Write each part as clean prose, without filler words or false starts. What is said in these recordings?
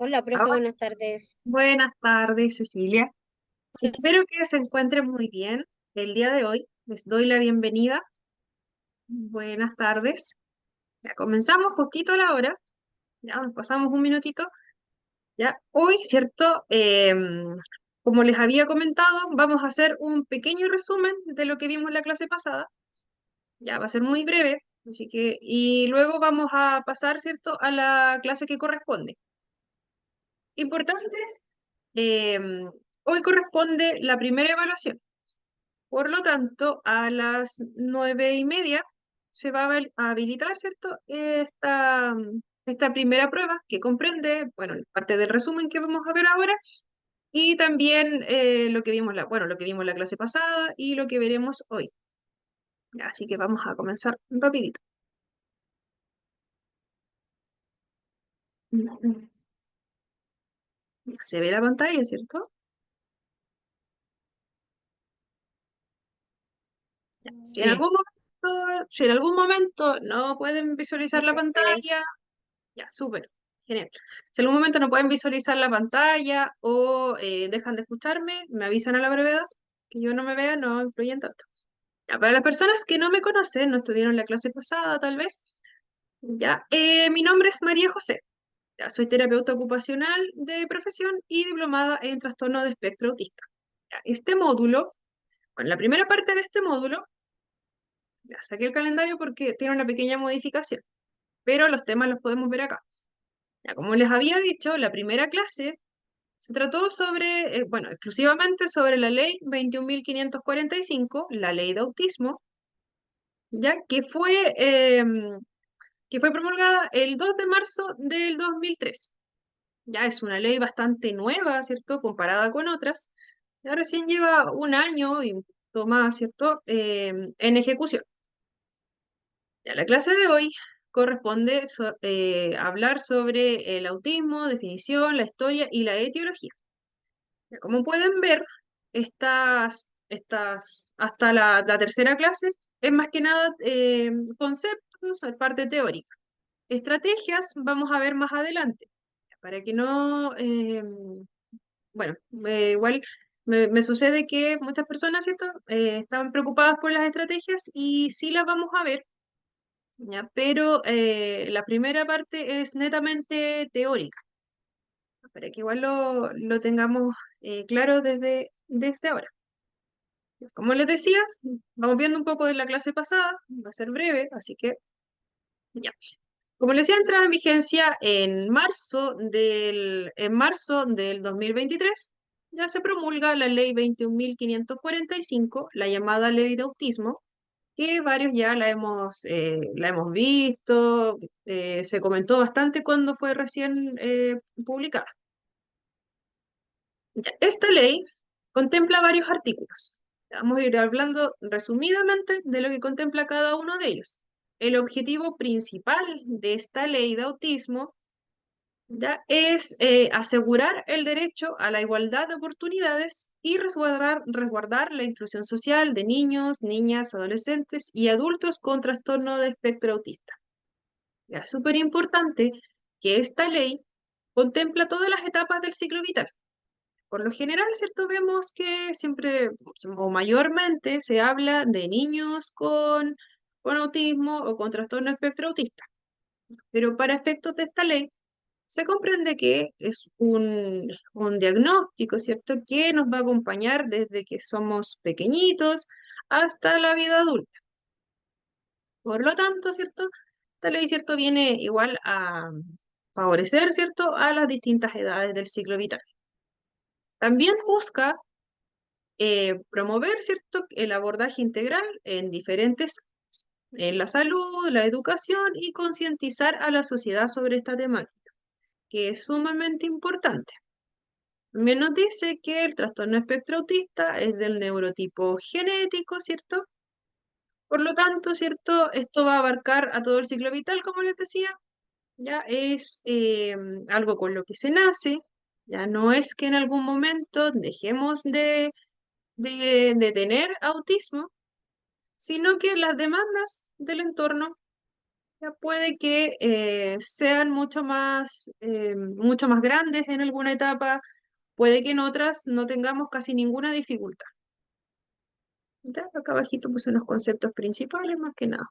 Hola, profe, Hola, buenas tardes. buenas tardes, Cecilia. Espero que se encuentren muy bien el día de hoy. Les doy la bienvenida. Buenas tardes. Ya comenzamos justito a la hora. Ya nos pasamos un minutito. Ya hoy, ¿cierto? Como les había comentado, vamos a hacer un pequeño resumen de lo que vimos en la clase pasada. Ya va a ser muy breve, así que, y luego vamos a pasar, ¿cierto?, a la clase que corresponde. Importante, hoy corresponde la primera evaluación. Por lo tanto, a las 9:30 se va a a habilitar, ¿cierto? Esta primera prueba que comprende, bueno, parte del resumen que vamos a ver ahora y también lo que vimos bueno, lo que vimos la clase pasada y lo que veremos hoy. Así que vamos a comenzar rapidito. Se ve la pantalla, ¿cierto? Sí, Si en algún momento no pueden visualizar la ok. pantalla, ya, súper, genial. Si en algún momento no pueden visualizar la pantalla o dejan de escucharme, me avisan a la brevedad, que yo no me vea, no influyen tanto. Ya, para las personas que no me conocen, no estuvieron en la clase pasada, tal vez, ya, mi nombre es María José. Ya, soy terapeuta ocupacional de profesión y diplomada en trastorno de espectro autista. Ya, este módulo, bueno, la primera parte de este módulo, ya saqué el calendario porque tiene una pequeña modificación, pero los temas los podemos ver acá. Ya, como les había dicho, la primera clase se trató sobre, bueno, exclusivamente sobre la ley 21.545, la ley de autismo, ya que fue promulgada el 2 de marzo del 2003. Ya es una ley bastante nueva, ¿cierto? Comparada con otras. Ya recién lleva un año y un poquito más, ¿cierto? En ejecución. Ya la clase de hoy corresponde hablar sobre el autismo, definición, la historia y la etiología. Como pueden ver, hasta la tercera clase es más que nada conceptos, parte teórica. Estrategias vamos a ver más adelante, para que no, bueno, igual me sucede que muchas personas, ¿cierto?, están preocupadas por las estrategias y sí las vamos a ver, ¿ya? Pero la primera parte es netamente teórica, para que igual lo tengamos claro desde ahora. Como les decía, vamos viendo un poco de la clase pasada, va a ser breve, así que ya. Como les decía, entra en vigencia en marzo del 2023, ya se promulga la ley 21.545, la llamada ley de autismo, que varios ya la hemos visto, se comentó bastante cuando fue recién publicada. Ya, esta ley contempla varios artículos. Vamos a ir hablando resumidamente de lo que contempla cada uno de ellos. El objetivo principal de esta ley de autismo ya es asegurar el derecho a la igualdad de oportunidades y resguardar la inclusión social de niños, niñas, adolescentes y adultos con trastorno de espectro autista. Ya es súper importante que esta ley contempla todas las etapas del ciclo vital. Por lo general, ¿cierto? Vemos que siempre o mayormente se habla de niños con autismo o con trastorno de espectro autista. Pero para efectos de esta ley, se comprende que es un diagnóstico, ¿cierto? Que nos va a acompañar desde que somos pequeñitos hasta la vida adulta. Por lo tanto, ¿cierto? Esta ley, ¿cierto? Viene igual a favorecer, ¿cierto? A las distintas edades del ciclo vital. También busca promover, ¿cierto?, el abordaje integral en diferentes áreas, en la salud, la educación y concientizar a la sociedad sobre esta temática, que es sumamente importante. También nos dice que el trastorno espectro autista es del neurotipo genético, ¿cierto? Por lo tanto, ¿cierto? Esto va a abarcar a todo el ciclo vital, como les decía, ya es algo con lo que se nace, ya no es que en algún momento dejemos de tener autismo, sino que las demandas del entorno Ya puede que sean mucho más grandes en alguna etapa, puede que en otras no tengamos casi ninguna dificultad. Ya, acá abajito puse unos conceptos principales más que nada.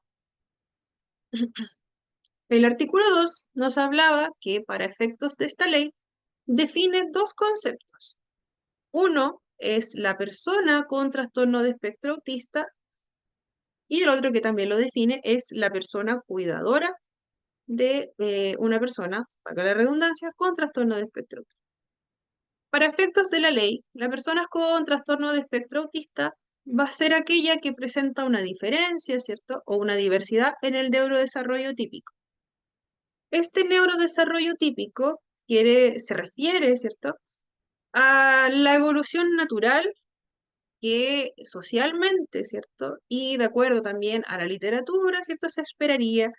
El artículo 2 nos hablaba que para efectos de esta ley define dos conceptos. Uno es la persona con trastorno de espectro autista y el otro que también lo define es la persona cuidadora de una persona, para la redundancia, con trastorno de espectro autista. Para efectos de la ley, la persona con trastorno de espectro autista va a ser aquella que presenta una diferencia, ¿cierto? O una diversidad en el neurodesarrollo típico. Este neurodesarrollo típico se refiere, ¿cierto?, a la evolución natural que socialmente, ¿cierto? Y de acuerdo también a la literatura, ¿cierto? Se esperaría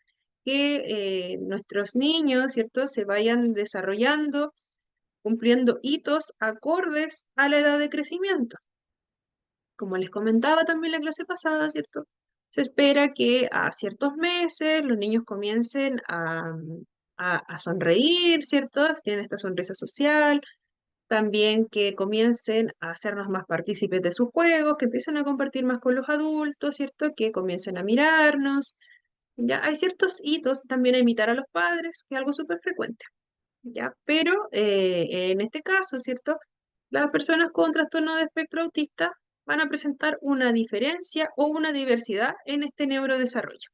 que nuestros niños, ¿cierto?, se vayan desarrollando, cumpliendo hitos acordes a la edad de crecimiento. Como les comentaba también en la clase pasada, ¿cierto? Se espera que a ciertos meses los niños comiencen a sonreír, ¿cierto? Tienen esta sonrisa social, también que comiencen a hacernos más partícipes de sus juegos, que empiecen a compartir más con los adultos, ¿cierto? Que comiencen a mirarnos. Ya hay ciertos hitos también a imitar a los padres, que es algo súper frecuente. ¿Ya? Pero en este caso, ¿cierto? Las personas con trastorno de espectro autista van a presentar una diferencia o una diversidad en este neurodesarrollo.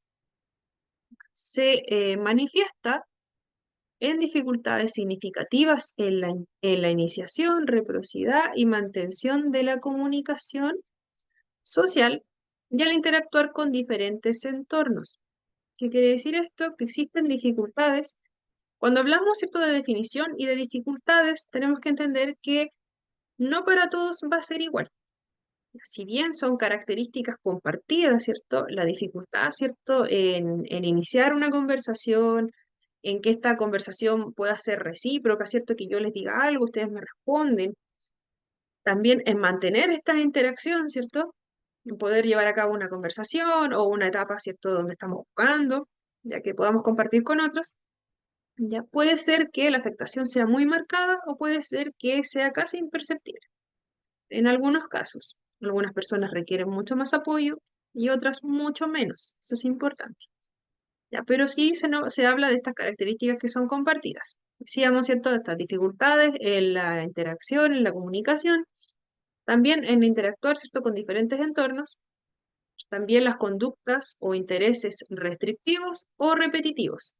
Se manifiesta en dificultades significativas en la iniciación, reciprocidad y mantención de la comunicación social y al interactuar con diferentes entornos. ¿Qué quiere decir esto? Que existen dificultades. Cuando hablamos, ¿cierto?, de definición y de dificultades, tenemos que entender que no para todos va a ser igual. Si bien son características compartidas, ¿cierto? La dificultad, ¿cierto?, en iniciar una conversación, en que esta conversación pueda ser recíproca, ¿cierto? Que yo les diga algo, ustedes me responden. También en mantener esta interacción, ¿cierto? En poder llevar a cabo una conversación o una etapa, ¿cierto?, donde estamos jugando, ya que podamos compartir con otros. Ya puede ser que la afectación sea muy marcada o puede ser que sea casi imperceptible. En algunos casos, algunas personas requieren mucho más apoyo y otras mucho menos. Eso es importante. Ya, pero sí se habla de estas características que son compartidas. Decíamos, ¿cierto?, de estas dificultades en la interacción, en la comunicación, también en interactuar, ¿cierto?, con diferentes entornos, también las conductas o intereses restrictivos o repetitivos.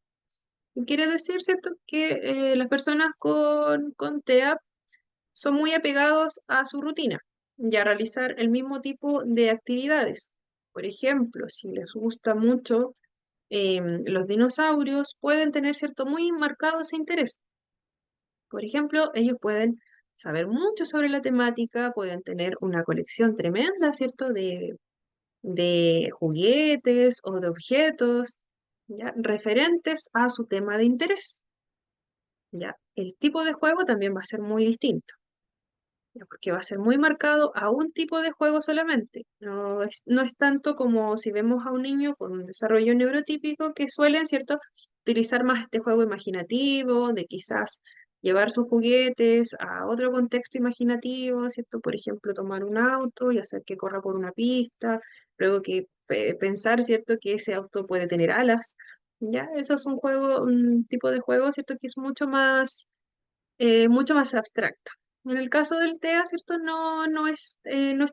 Quiere decir, ¿cierto?, que las personas con TEA son muy apegados a su rutina y a realizar el mismo tipo de actividades. Por ejemplo, si les gusta mucho los dinosaurios, pueden tener cierto muy marcado ese interés. Por ejemplo, ellos pueden saber mucho sobre la temática, pueden tener una colección tremenda, ¿cierto?, de juguetes o de objetos, ¿ya?, referentes a su tema de interés. ¿Ya? El tipo de juego también va a ser muy distinto, ¿ya? Porque va a ser muy marcado a un tipo de juego solamente. No es tanto como si vemos a un niño con un desarrollo neurotípico que suelen, ¿cierto?, utilizar más este juego imaginativo, de quizás llevar sus juguetes a otro contexto imaginativo, ¿cierto? Por ejemplo, tomar un auto y hacer que corra por una pista, luego que pensar, ¿cierto?, que ese auto puede tener alas. Ya, eso es un tipo de juego, ¿cierto?, que es mucho más abstracto. En el caso del TEA, ¿cierto?, no es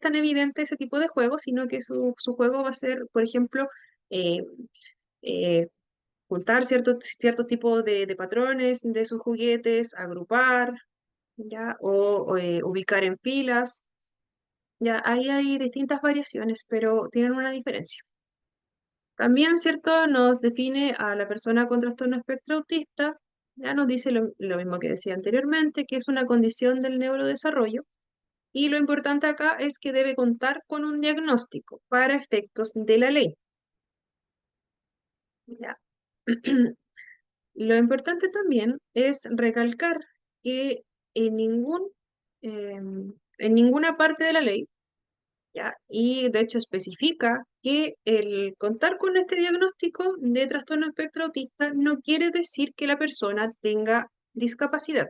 tan evidente ese tipo de juego, sino que su juego va a ser, por ejemplo, eh, eh, juntar cierto tipo de patrones de sus juguetes, agrupar, ¿ya? O ubicar en filas. Ya, ahí hay distintas variaciones, pero tienen una diferencia. También, ¿cierto?, nos define a la persona con trastorno espectro autista, ya nos dice lo mismo que decía anteriormente, que es una condición del neurodesarrollo, y lo importante acá es que debe contar con un diagnóstico para efectos de la ley. ¿Ya? Lo importante también es recalcar que en ninguna parte de la ley ¿ya? Y de hecho especifica que el contar con este diagnóstico de trastorno espectro autista no quiere decir que la persona tenga discapacidad.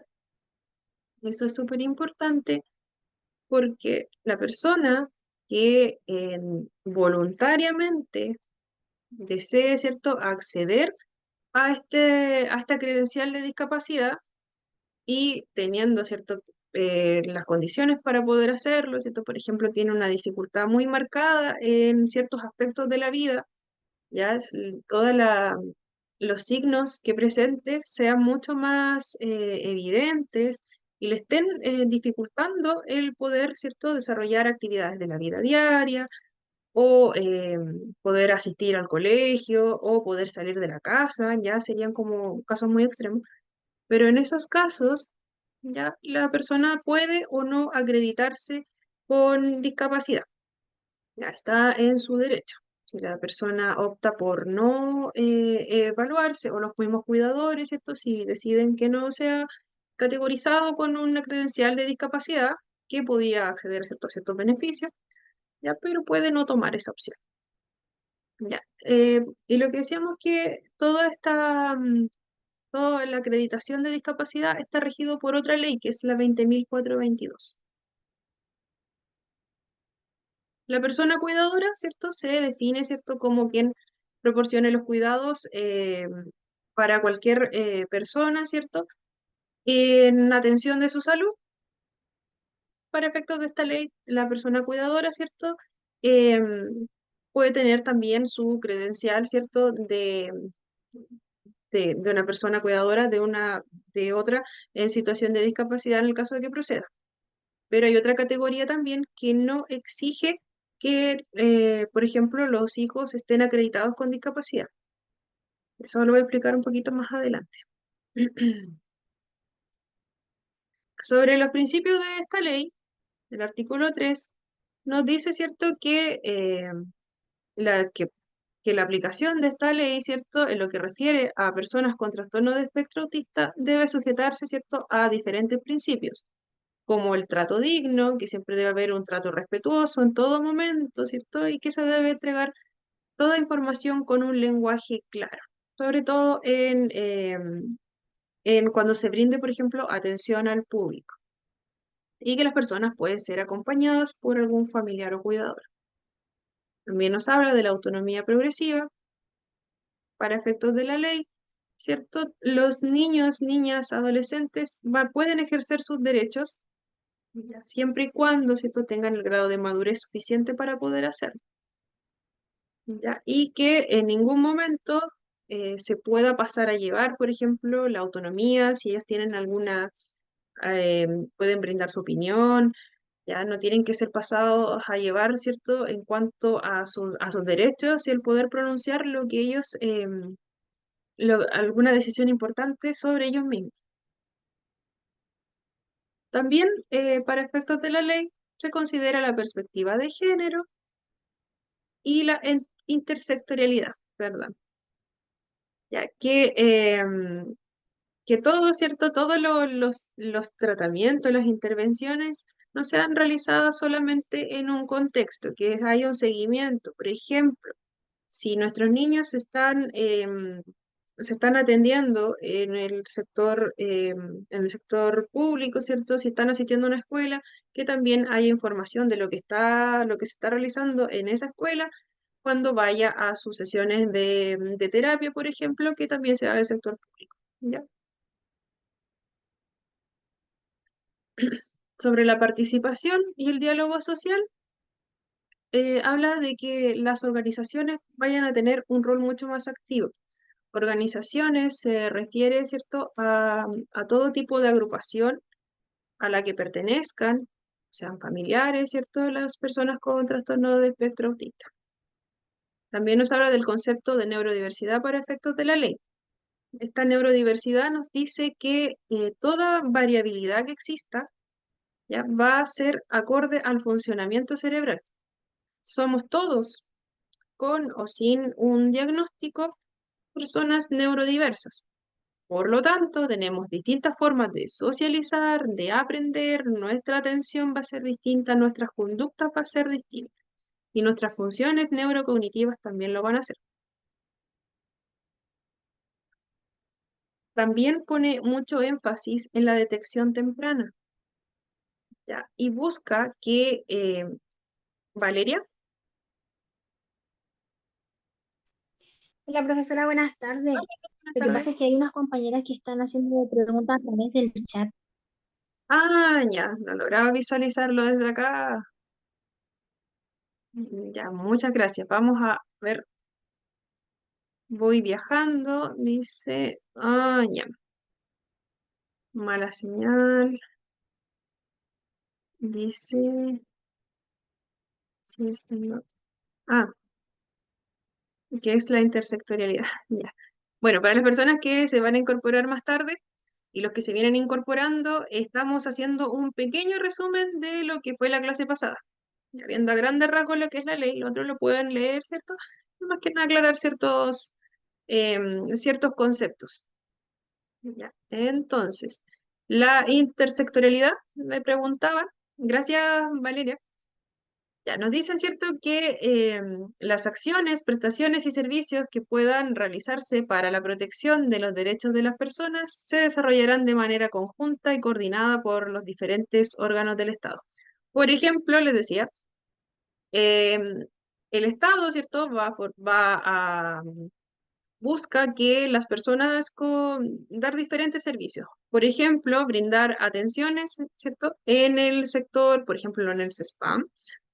Eso es súper importante porque la persona que voluntariamente desee, ¿cierto?, acceder a esta credencial de discapacidad y teniendo, ¿cierto?, las condiciones para poder hacerlo, ¿cierto? Por ejemplo, tiene una dificultad muy marcada en ciertos aspectos de la vida, ya todos los signos que presente sean mucho más evidentes y le estén dificultando el poder, ¿cierto?, desarrollar actividades de la vida diaria o poder asistir al colegio o poder salir de la casa, ya serían como casos muy extremos. Pero en esos casos, ya la persona puede o no acreditarse con discapacidad. Ya está en su derecho. Si la persona opta por no evaluarse o los mismos cuidadores, ¿cierto? Si deciden que no sea categorizado con una credencial de discapacidad, que podía acceder a ciertos beneficios, ya, pero puede no tomar esa opción. Ya. Y lo que decíamos que toda la acreditación de discapacidad está regido por otra ley, que es la 20.422. La persona cuidadora, ¿cierto? Se define, ¿cierto?, como quien proporcione los cuidados para cualquier persona, ¿cierto?, en atención de su salud. Para efectos de esta ley, la persona cuidadora, ¿cierto?, em, puede tener también su credencial, ¿cierto?, de una persona cuidadora de otra en situación de discapacidad en el caso de que proceda. Pero hay otra categoría también que no exige que, por ejemplo, los hijos estén acreditados con discapacidad. Eso lo voy a explicar un poquito más adelante. Sobre los principios de esta ley, el artículo 3 nos dice, ¿cierto?, la, que, que la aplicación de esta ley, ¿cierto?, en lo que refiere a personas con trastorno de espectro autista, debe sujetarse, ¿cierto?, a diferentes principios, como el trato digno, que siempre debe haber un trato respetuoso en todo momento, ¿cierto? Y que se debe entregar toda información con un lenguaje claro, sobre todo en cuando se brinde, por ejemplo, atención al público, y que las personas pueden ser acompañadas por algún familiar o cuidador. También nos habla de la autonomía progresiva para efectos de la ley, ¿cierto? Los niños, niñas, adolescentes pueden ejercer sus derechos ya, siempre y cuando, ¿cierto?, tengan el grado de madurez suficiente para poder hacerlo, ¿ya? Y que en ningún momento se pueda pasar a llevar, por ejemplo, la autonomía, si ellos tienen pueden brindar su opinión, ya no tienen que ser pasados a llevar, ¿cierto?, en cuanto a sus derechos y el poder pronunciar lo que ellos, alguna decisión importante sobre ellos mismos. También, para efectos de la ley, se considera la perspectiva de género y la intersectorialidad, perdón, ya que todo, ¿cierto? Todos los tratamientos, las intervenciones no sean realizadas solamente en un contexto, que haya un seguimiento. Por ejemplo, si nuestros niños se están atendiendo en el sector público, ¿cierto? Si están asistiendo a una escuela, que también haya información de lo que se está realizando en esa escuela cuando vaya a sus sesiones de terapia, por ejemplo, que también se haga en el sector público, ¿ya? Sobre la participación y el diálogo social, habla de que las organizaciones vayan a tener un rol mucho más activo. Organizaciones se refiere, ¿cierto?, a todo tipo de agrupación a la que pertenezcan, sean familiares, ¿cierto?, de las personas con trastorno de espectro autista. También nos habla del concepto de neurodiversidad para efectos de la ley. Esta neurodiversidad nos dice que toda variabilidad que exista ya va a ser acorde al funcionamiento cerebral. Somos todos, con o sin un diagnóstico, personas neurodiversas. Por lo tanto, tenemos distintas formas de socializar, de aprender, nuestra atención va a ser distinta, nuestras conductas va a ser distinta y nuestras funciones neurocognitivas también lo van a hacer. También pone mucho énfasis en la detección temprana, ¿ya? Y busca que, Valeria, Hola profesora, buenas tardes. buenas Lo que tardes. pasa es que hay unas compañeras que están haciendo preguntas a través del chat. Ah, ya, no lograba visualizarlo desde acá. Ya, muchas gracias. Vamos a ver, voy viajando, dice, ah, ya, mala señal, dice, sí, ah, que es la intersectorialidad, ya. Bueno, para las personas que se van a incorporar más tarde y los que se vienen incorporando, estamos haciendo un pequeño resumen de lo que fue la clase pasada. Ya viendo a grandes rasgos lo que es la ley, los otros lo pueden leer, ¿cierto? Más que nada aclarar ciertos conceptos. Ya. Entonces, la intersectorialidad, me preguntaban, gracias Valeria, ya nos dicen, ¿cierto?, que las acciones, prestaciones y servicios que puedan realizarse para la protección de los derechos de las personas se desarrollarán de manera conjunta y coordinada por los diferentes órganos del Estado. Por ejemplo, les decía, em, el Estado, ¿cierto?, va a busca que las personas dar diferentes servicios. Por ejemplo, brindar atenciones, ¿cierto? En el sector, por ejemplo, en el CESPAM,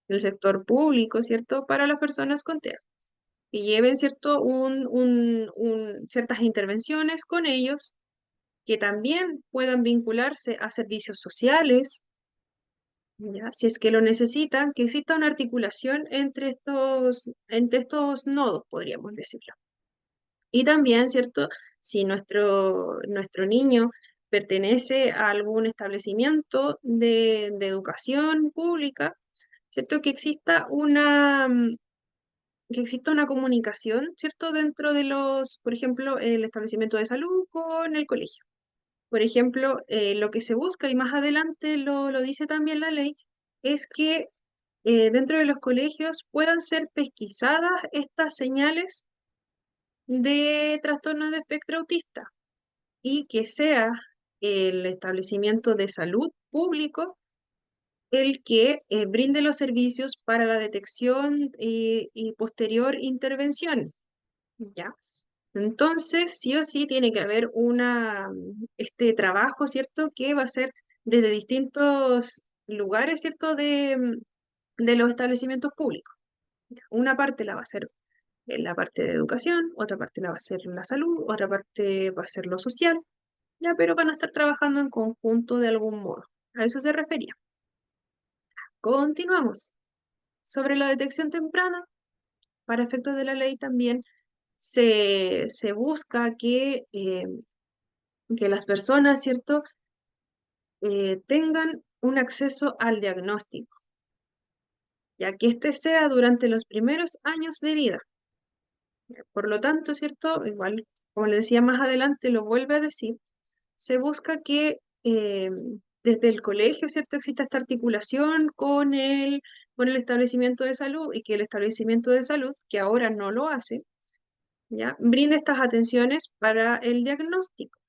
en el sector público, ¿cierto? Para las personas con TEA. Y lleven, ¿cierto? Ciertas intervenciones con ellos que también puedan vincularse a servicios sociales, ¿ya? Si es que lo necesitan, que exista una articulación entre estos nodos, podríamos decirlo. Y también, ¿cierto? Si nuestro niño pertenece a algún establecimiento de educación pública, ¿cierto? Que exista una comunicación, ¿cierto? Dentro de por ejemplo, el establecimiento de salud con el colegio. Por ejemplo, lo que se busca, y más adelante lo dice también la ley, es que dentro de los colegios puedan ser pesquisadas estas señales de trastorno de espectro autista y que sea el establecimiento de salud público el que brinde los servicios para la detección y posterior intervención, ¿ya? Entonces, sí o sí tiene que haber este trabajo, ¿cierto? Que va a ser desde distintos lugares, ¿cierto? De los establecimientos públicos. Una parte la va a hacer en la parte de educación, otra parte la va a ser la salud, otra parte va a ser lo social, ya, pero van a estar trabajando en conjunto de algún modo. A eso se refería. Continuamos. Sobre la detección temprana, para efectos de la ley también se busca que las personas, ¿cierto?, tengan un acceso al diagnóstico, ya que este sea durante los primeros años de vida. Por lo tanto, ¿cierto? Igual, como le decía más adelante, lo vuelve a decir, se busca que desde el colegio, ¿cierto?, exista esta articulación con el establecimiento de salud y que el establecimiento de salud, que ahora no lo hace, ¿ya?, brinde estas atenciones para el diagnóstico,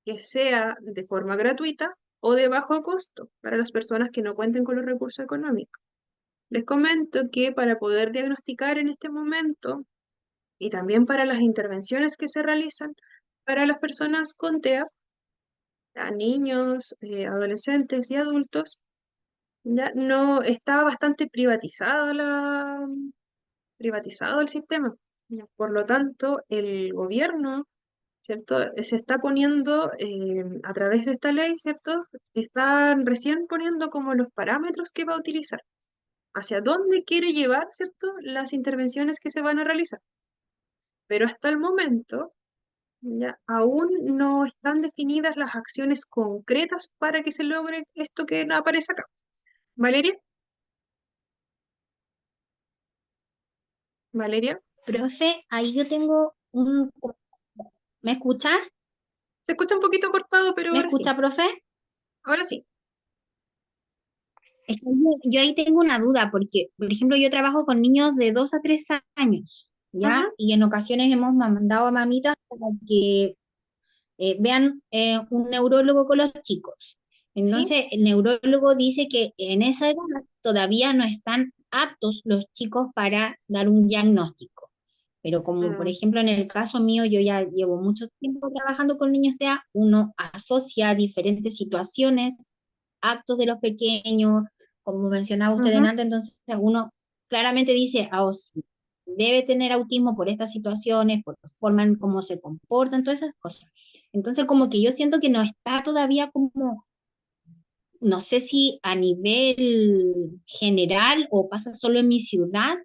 que sea de forma gratuita o de bajo costo para las personas que no cuenten con los recursos económicos. Les comento que para poder diagnosticar en este momento y también para las intervenciones que se realizan para las personas con TEA, a niños, adolescentes y adultos, ya no está bastante privatizado el sistema. Ya. Por lo tanto, el gobierno, ¿cierto? Se está poniendo a través de esta ley, ¿cierto? Están recién poniendo como los parámetros que va a utilizar, hacia dónde quiere llevar, ¿cierto?, las intervenciones que se van a realizar. Pero hasta el momento, ya, aún no están definidas las acciones concretas para que se logre esto que aparece acá. Valeria, Valeria, Profe, ahí yo tengo un... ¿Me escucha? Se escucha un poquito cortado, pero ¿Me ahora sí. escucha, profe? Ahora sí. Es que yo ahí tengo una duda, porque, por ejemplo, yo trabajo con niños de 2 a 3 años, Ujú, ¿ya? Y en ocasiones hemos mandado a mamitas para que vean un neurólogo con los chicos. sí. Entonces, el neurólogo dice que en esa edad todavía no están aptos los chicos para dar un diagnóstico. Pero como por Mm, ejemplo en el caso mío, yo ya llevo mucho tiempo trabajando con niños TEA, uno asocia diferentes situaciones, actos de los pequeños, como mencionaba usted ujú, antes, entonces uno claramente dice, ah, o sí, debe tener autismo por estas situaciones, por la forma en cómo se comportan, todas esas cosas. Entonces, como que yo siento que no está todavía como, no sé si a nivel general o pasa solo en mi ciudad,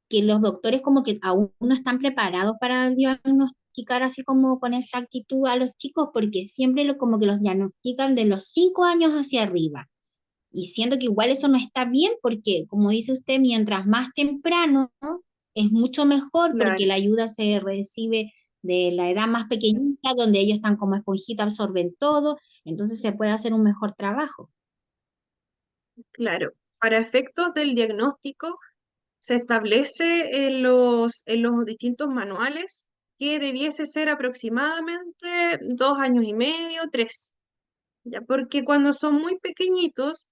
que los doctores como que aún no están preparados para diagnosticar así como con exactitud a los chicos, porque siempre como que los diagnostican de los 5 años hacia arriba. Y siento que igual eso no está bien porque, como dice usted, mientras más temprano, ¿no?, es mucho mejor porque claro, la ayuda se recibe de la edad más pequeñita, donde ellos están como esponjita, absorben todo, entonces se puede hacer un mejor trabajo. claro. Para efectos del diagnóstico, se establece en los distintos manuales que debiese ser aproximadamente 2 años y medio, 3. ¿Ya? Porque cuando son muy pequeñitos,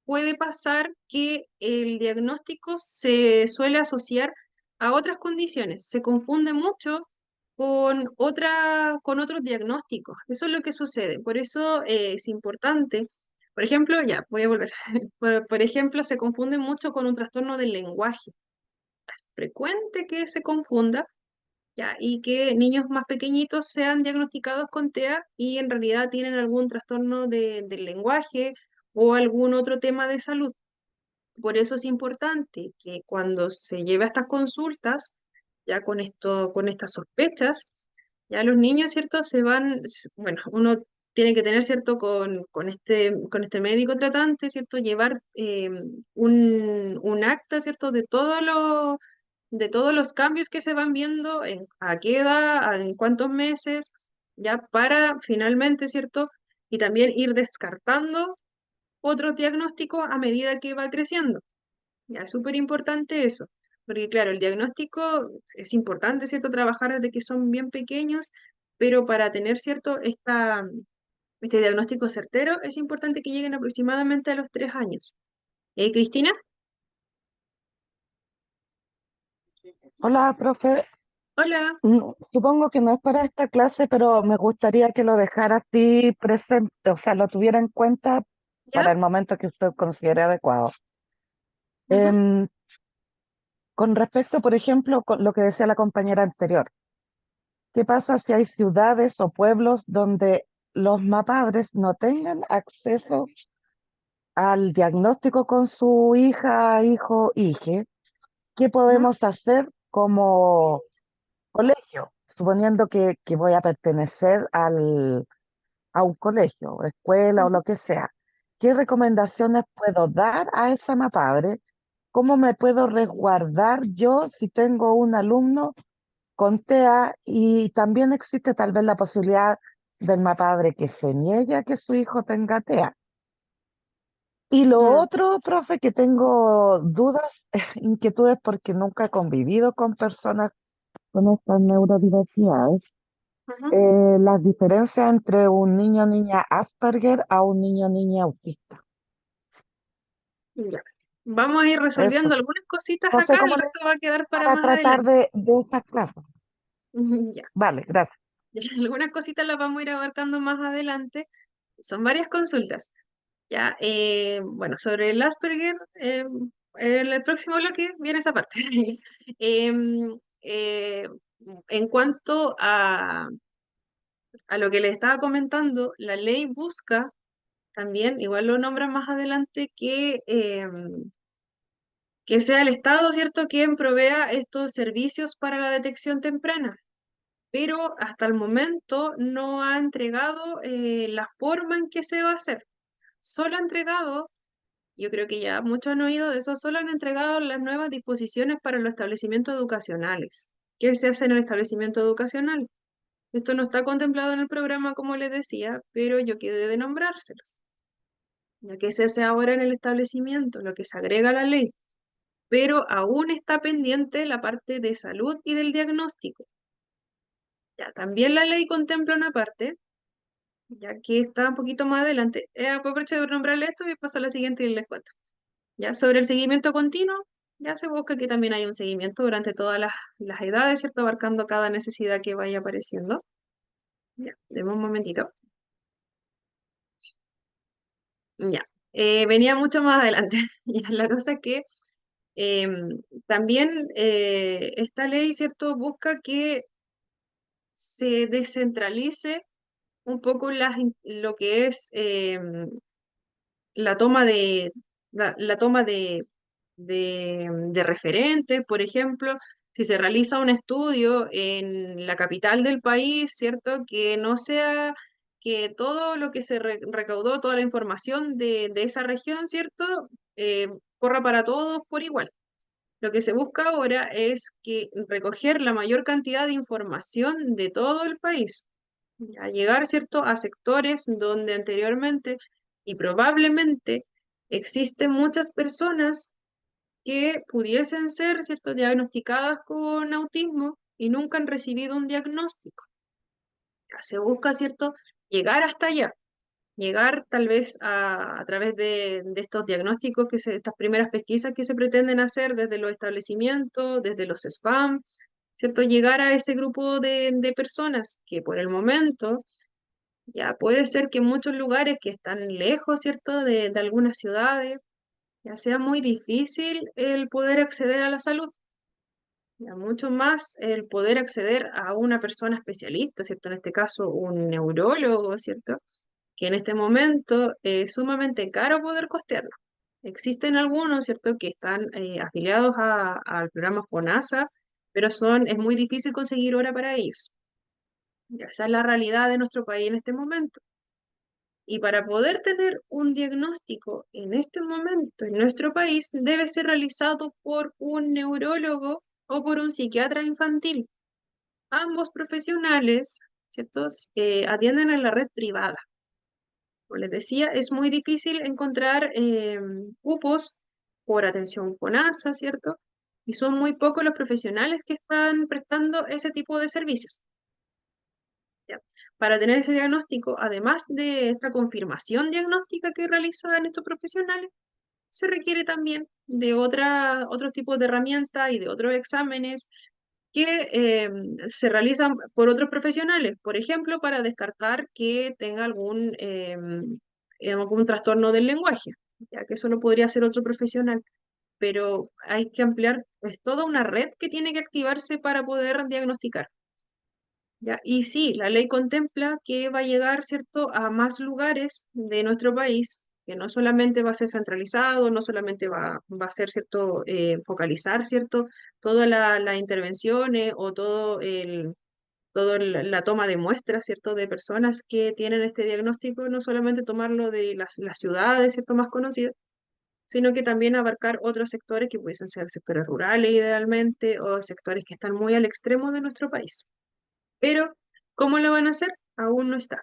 puede pasar que el diagnóstico se suele asociar a otras condiciones, se confunde mucho con otros diagnósticos. Eso es lo que sucede. Por eso es importante. Por ejemplo, ya, voy a volver. Por ejemplo, se confunde mucho con un trastorno del lenguaje. Frecuente que se confunda, ¿ya? Y que niños más pequeñitos sean diagnosticados con TEA y en realidad tienen algún trastorno del lenguaje o algún otro tema de salud. Por eso es importante que cuando se lleve a estas consultas, ya con esto, con estas sospechas, ya los niños, ¿cierto? Bueno, uno tiene que tener, ¿cierto? Con este médico tratante, ¿cierto? Llevar un acta, ¿cierto? De todos los cambios que se van viendo, a qué edad, en cuántos meses, ya para finalmente, ¿cierto? Y también ir descartando otros diagnósticos a medida que va creciendo. Ya es súper importante eso, porque claro, el diagnóstico es importante, ¿cierto? Trabajar desde que son bien pequeños, pero para tener, ¿cierto? Este diagnóstico certero es importante que lleguen aproximadamente a los 3 años. Cristina, Hola, profe. hola, Supongo que no es para esta clase, pero me gustaría que lo dejara así presente, o sea, lo tuviera en cuenta ¿ya? para el momento que usted considere adecuado. Ujú, Em, con respecto, por ejemplo, con lo que decía la compañera anterior, ¿qué pasa si hay ciudades o pueblos donde los mapadres no tengan acceso al diagnóstico con su hija, hijo, hije? ¿Qué ujú, podemos hacer como colegio? Suponiendo que voy a pertenecer a un colegio, escuela o ujú. lo que sea. ¿Qué recomendaciones puedo dar a esa mapadre? ¿Cómo me puedo resguardar yo si tengo un alumno con TEA? Y también existe tal vez la posibilidad del mapadre que se niegue a que su hijo tenga TEA. Y lo Mm, otro, profe, que tengo dudas, inquietudes porque nunca he convivido con personas con estas neurodiversidades. ujú. Las diferencias entre un niño o niña Asperger a un niño o niña autista. Ya. Vamos a ir resolviendo Eso. algunas cositas No sé acá, el cómo le resto va a quedar para para más tratar adelante. de esas clases. Ya. Vale, gracias. Algunas cositas las vamos a ir abarcando más adelante. Son varias consultas. Ya, bueno, sobre el Asperger, en el próximo bloque viene esa parte. Em, eh, en cuanto a lo que les estaba comentando, la ley busca también, igual lo nombran más adelante, que sea el Estado, ¿cierto?, quien provea estos servicios para la detección temprana, pero hasta el momento no ha entregado la forma en que se va a hacer. Solo ha entregado, yo creo que ya muchos han oído de eso, solo han entregado las nuevas disposiciones para los establecimientos educacionales. ¿Qué se hace en el establecimiento educacional? Esto no está contemplado en el programa, como les decía, pero yo quedé de nombrárselos. Lo que se hace ahora en el establecimiento, lo que se agrega a la ley, pero aún está pendiente la parte de salud y del diagnóstico. Ya, también la ley contempla una parte, ya que está un poquito más adelante. Aprovecho de nombrarle esto y paso a la siguiente y les cuento. Ya, sobre el seguimiento continuo, ya se busca que también haya un seguimiento durante todas las edades, ¿cierto? Abarcando cada necesidad que vaya apareciendo. Ya, demos un momentito. Ya, venía mucho más adelante. Ya, la cosa es que también esta ley, ¿cierto? Busca que se descentralice un poco lo que es la toma la toma de referentes, por ejemplo, si se realiza un estudio en la capital del país, ¿cierto? Que no sea que todo lo que se recaudó, toda la información de esa región, ¿cierto? Eh, corra para todos por igual. Lo que se busca ahora es que recoger la mayor cantidad de información de todo el país, a llegar, ¿cierto?, a sectores donde anteriormente y probablemente existen muchas personas que pudiesen ser, ¿cierto?, diagnosticadas con autismo y nunca han recibido un diagnóstico. Se busca, ¿cierto?, llegar hasta allá, llegar tal vez a través de estos diagnósticos, estas primeras pesquisas que se pretenden hacer desde los establecimientos, desde los SFAM, ¿cierto? Llegar a ese grupo de personas que por el momento ya puede ser que en muchos lugares que están lejos, ¿cierto? De algunas ciudades, ya sea muy difícil el poder acceder a la salud, ya mucho más el poder acceder a una persona especialista, ¿cierto? En este caso, un neurólogo, ¿cierto? Que en este momento es sumamente caro poder costearlo. Existen algunos, ¿cierto?, que están afiliados al programa FONASA, pero es muy difícil conseguir hora para ellos. Ya, esa es la realidad de nuestro país en este momento. Y para poder tener un diagnóstico en este momento en nuestro país, debe ser realizado por un neurólogo o por un psiquiatra infantil. Ambos profesionales, ¿cierto?, atienden en la red privada. Como les decía, es muy difícil encontrar cupos por atención FONASA, ¿cierto? Y son muy pocos los profesionales que están prestando ese tipo de servicios. ¿Ya? Para tener ese diagnóstico, además de esta confirmación diagnóstica que realizan estos profesionales, se requiere también de otros tipos de herramientas y de otros exámenes que se realizan por otros profesionales, por ejemplo, para descartar que tenga algún trastorno del lenguaje, ya que eso lo podría hacer otro profesional, pero hay que ampliar, es toda una red que tiene que activarse para poder diagnosticar. ¿Ya? Y sí, la ley contempla que va a llegar, ¿cierto?, a más lugares de nuestro país, que no solamente va a ser centralizado, no solamente va a ser, ¿cierto?, focalizar, ¿cierto?, todas las intervenciones o la toma de muestras, ¿cierto?, de personas que tienen este diagnóstico, no solamente tomarlo de las ciudades, ¿cierto?, más conocidas, sino que también abarcar otros sectores que pudiesen ser sectores rurales idealmente o sectores que están muy al extremo de nuestro país. Pero, ¿cómo lo van a hacer? Aún no está.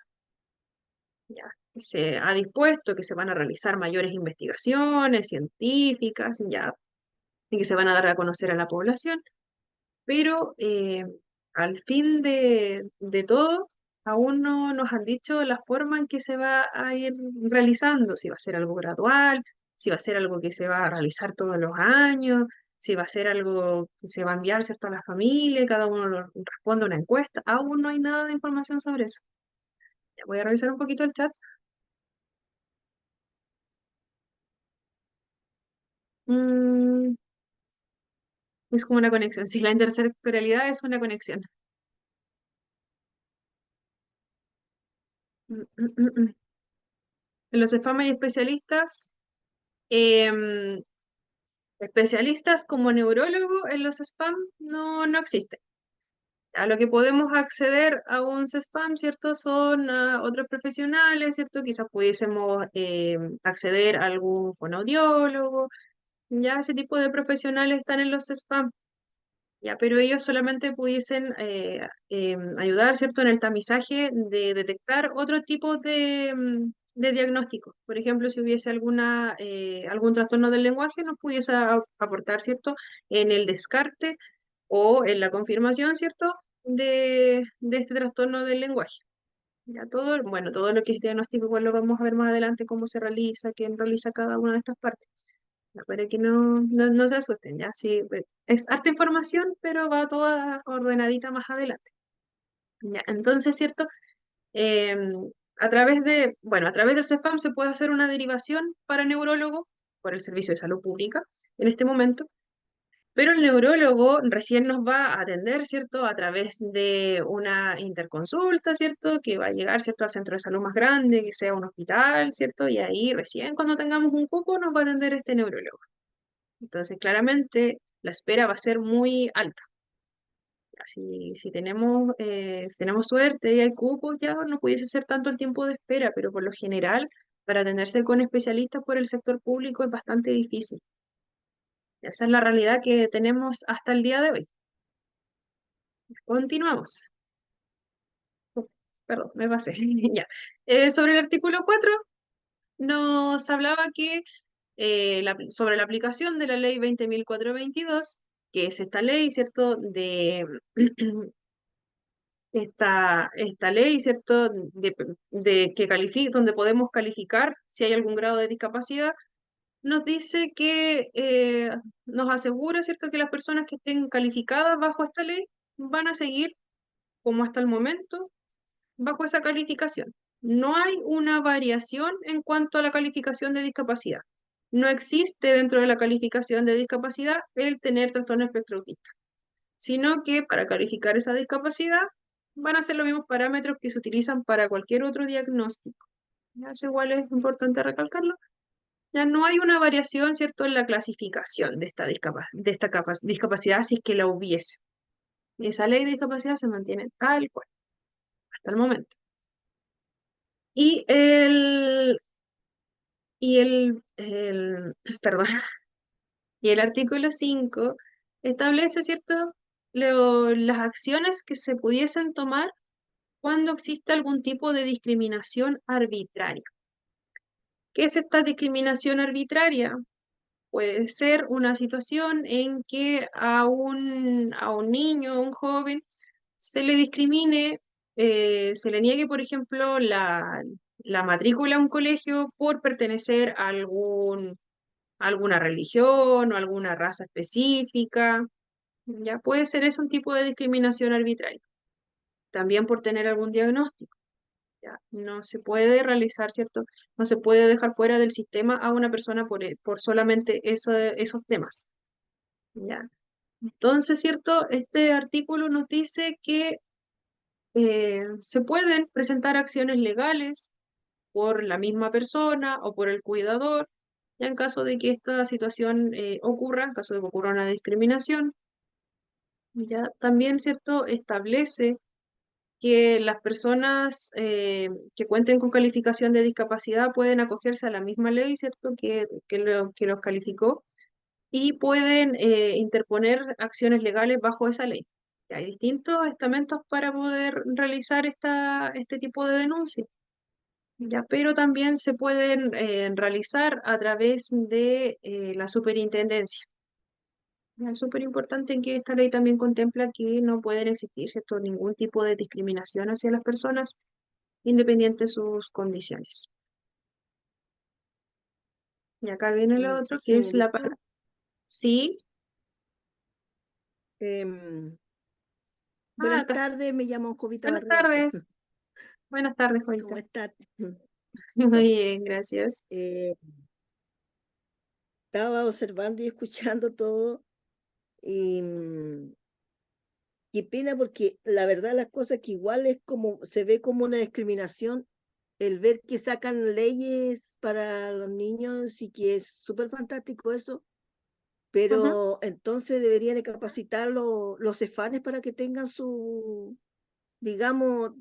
Ya, se ha dispuesto que se van a realizar mayores investigaciones científicas, ya, y que se van a dar a conocer a la población, pero al fin de todo, aún no nos han dicho la forma en que se va a ir realizando, si va a ser algo gradual, si va a ser algo que se va a realizar todos los años, si va a ser algo que se va a enviar, ¿cierto?, a la familia, cada uno responde a una encuesta. Aún no hay nada de información sobre eso. Ya voy a revisar un poquito el chat. Mm, es como una conexión. Sí, la intersectorialidad es una conexión. Mm, mm, mm, mm. En los EFAMA hay especialistas, em, especialistas como neurólogo en los SPAM no existen. A lo que podemos acceder a un CESPAM, ¿cierto? Son otros profesionales, ¿cierto? Quizás pudiésemos acceder a algún fonoaudiólogo, ya ese tipo de profesionales están en los CESPAM. ya, pero ellos solamente pudiesen ayudar, ¿cierto?, en el tamizaje de detectar otro tipo de diagnóstico. Por ejemplo, si hubiese algún trastorno del lenguaje, nos pudiese aportar, ¿cierto?, en el descarte o en la confirmación, ¿cierto?, de este trastorno del lenguaje. Ya todo, bueno, todo lo que es diagnóstico igual lo vamos a ver más adelante, cómo se realiza, quién realiza cada una de estas partes. Ya, para que no se asusten, ya, sí, es harta información, pero va toda ordenadita más adelante. Ya, entonces, ¿cierto? A través del CEFAM se puede hacer una derivación para neurólogo por el Servicio de Salud Pública en este momento, pero el neurólogo recién nos va a atender, ¿cierto? A través de una interconsulta, ¿cierto? Que va a llegar, ¿cierto? Al centro de salud más grande, que sea un hospital, ¿cierto? Y ahí recién cuando tengamos un cupo nos va a atender este neurólogo. Entonces, claramente, la espera va a ser muy alta. Si tenemos suerte y hay cupos, ya no pudiese ser tanto el tiempo de espera, pero por lo general, para atenderse con especialistas por el sector público es bastante difícil. Esa es la realidad que tenemos hasta el día de hoy. Continuamos. Perdón, me pasé. Ya. Sobre el artículo 4, nos hablaba que sobre la aplicación de la ley 20.422, que es esta ley, ¿cierto? Esta ley, ¿cierto? De que donde podemos calificar si hay algún grado de discapacidad, nos dice que nos asegura, ¿cierto? Que las personas que estén calificadas bajo esta ley van a seguir, como hasta el momento, bajo esa calificación. No hay una variación en cuanto a la calificación de discapacidad. No existe dentro de la calificación de discapacidad el tener trastorno espectro autista, sino que para calificar esa discapacidad van a ser los mismos parámetros que se utilizan para cualquier otro diagnóstico. ¿Ya? Eso igual es importante recalcarlo. Ya no hay una variación, ¿cierto?, en la clasificación de esta discapacidad, si es que la hubiese. Esa ley de discapacidad se mantiene tal cual, hasta el momento. Y perdón, y el artículo 5 establece, ¿cierto?, las acciones que se pudiesen tomar cuando existe algún tipo de discriminación arbitraria. ¿Qué es esta discriminación arbitraria? Puede ser una situación en que a un niño, a un joven, se le discrimine, se le niegue, por ejemplo, la matrícula a un colegio por pertenecer a alguna religión o alguna raza específica. Ya puede ser eso un tipo de discriminación arbitraria. También por tener algún diagnóstico. ¿Ya? No se puede realizar, ¿cierto? No se puede dejar fuera del sistema a una persona por solamente esos temas. ¿Ya? Entonces, ¿cierto? Este artículo nos dice que se pueden presentar acciones legales por la misma persona o por el cuidador, ya en caso de que esta situación ocurra, en caso de que ocurra una discriminación. Ya también, ¿cierto? Establece que las personas que cuenten con calificación de discapacidad pueden acogerse a la misma ley, ¿cierto?, que los calificó y pueden interponer acciones legales bajo esa ley. Y hay distintos estamentos para poder realizar este tipo de denuncias, ya, pero también se pueden realizar a través de la superintendencia. Es súper importante en que esta ley también contempla que no pueden existir, ¿cierto?, ningún tipo de discriminación hacia las personas, independiente de sus condiciones. Y acá viene lo otro, que es la Señorita, Sí. buenas Acá. tardes, me llamo Jovita Buenas Barreto. tardes. Buenas tardes, ¿Cómo Juanita. estás? Muy bien, gracias. Eh, Estaba observando y escuchando todo y qué pena porque la verdad las cosas que igual es como, se ve como una discriminación el ver que sacan leyes para los niños y que es súper fantástico eso, Ujú. pero entonces deberían de capacitar los cefanes para que tengan su, digamos,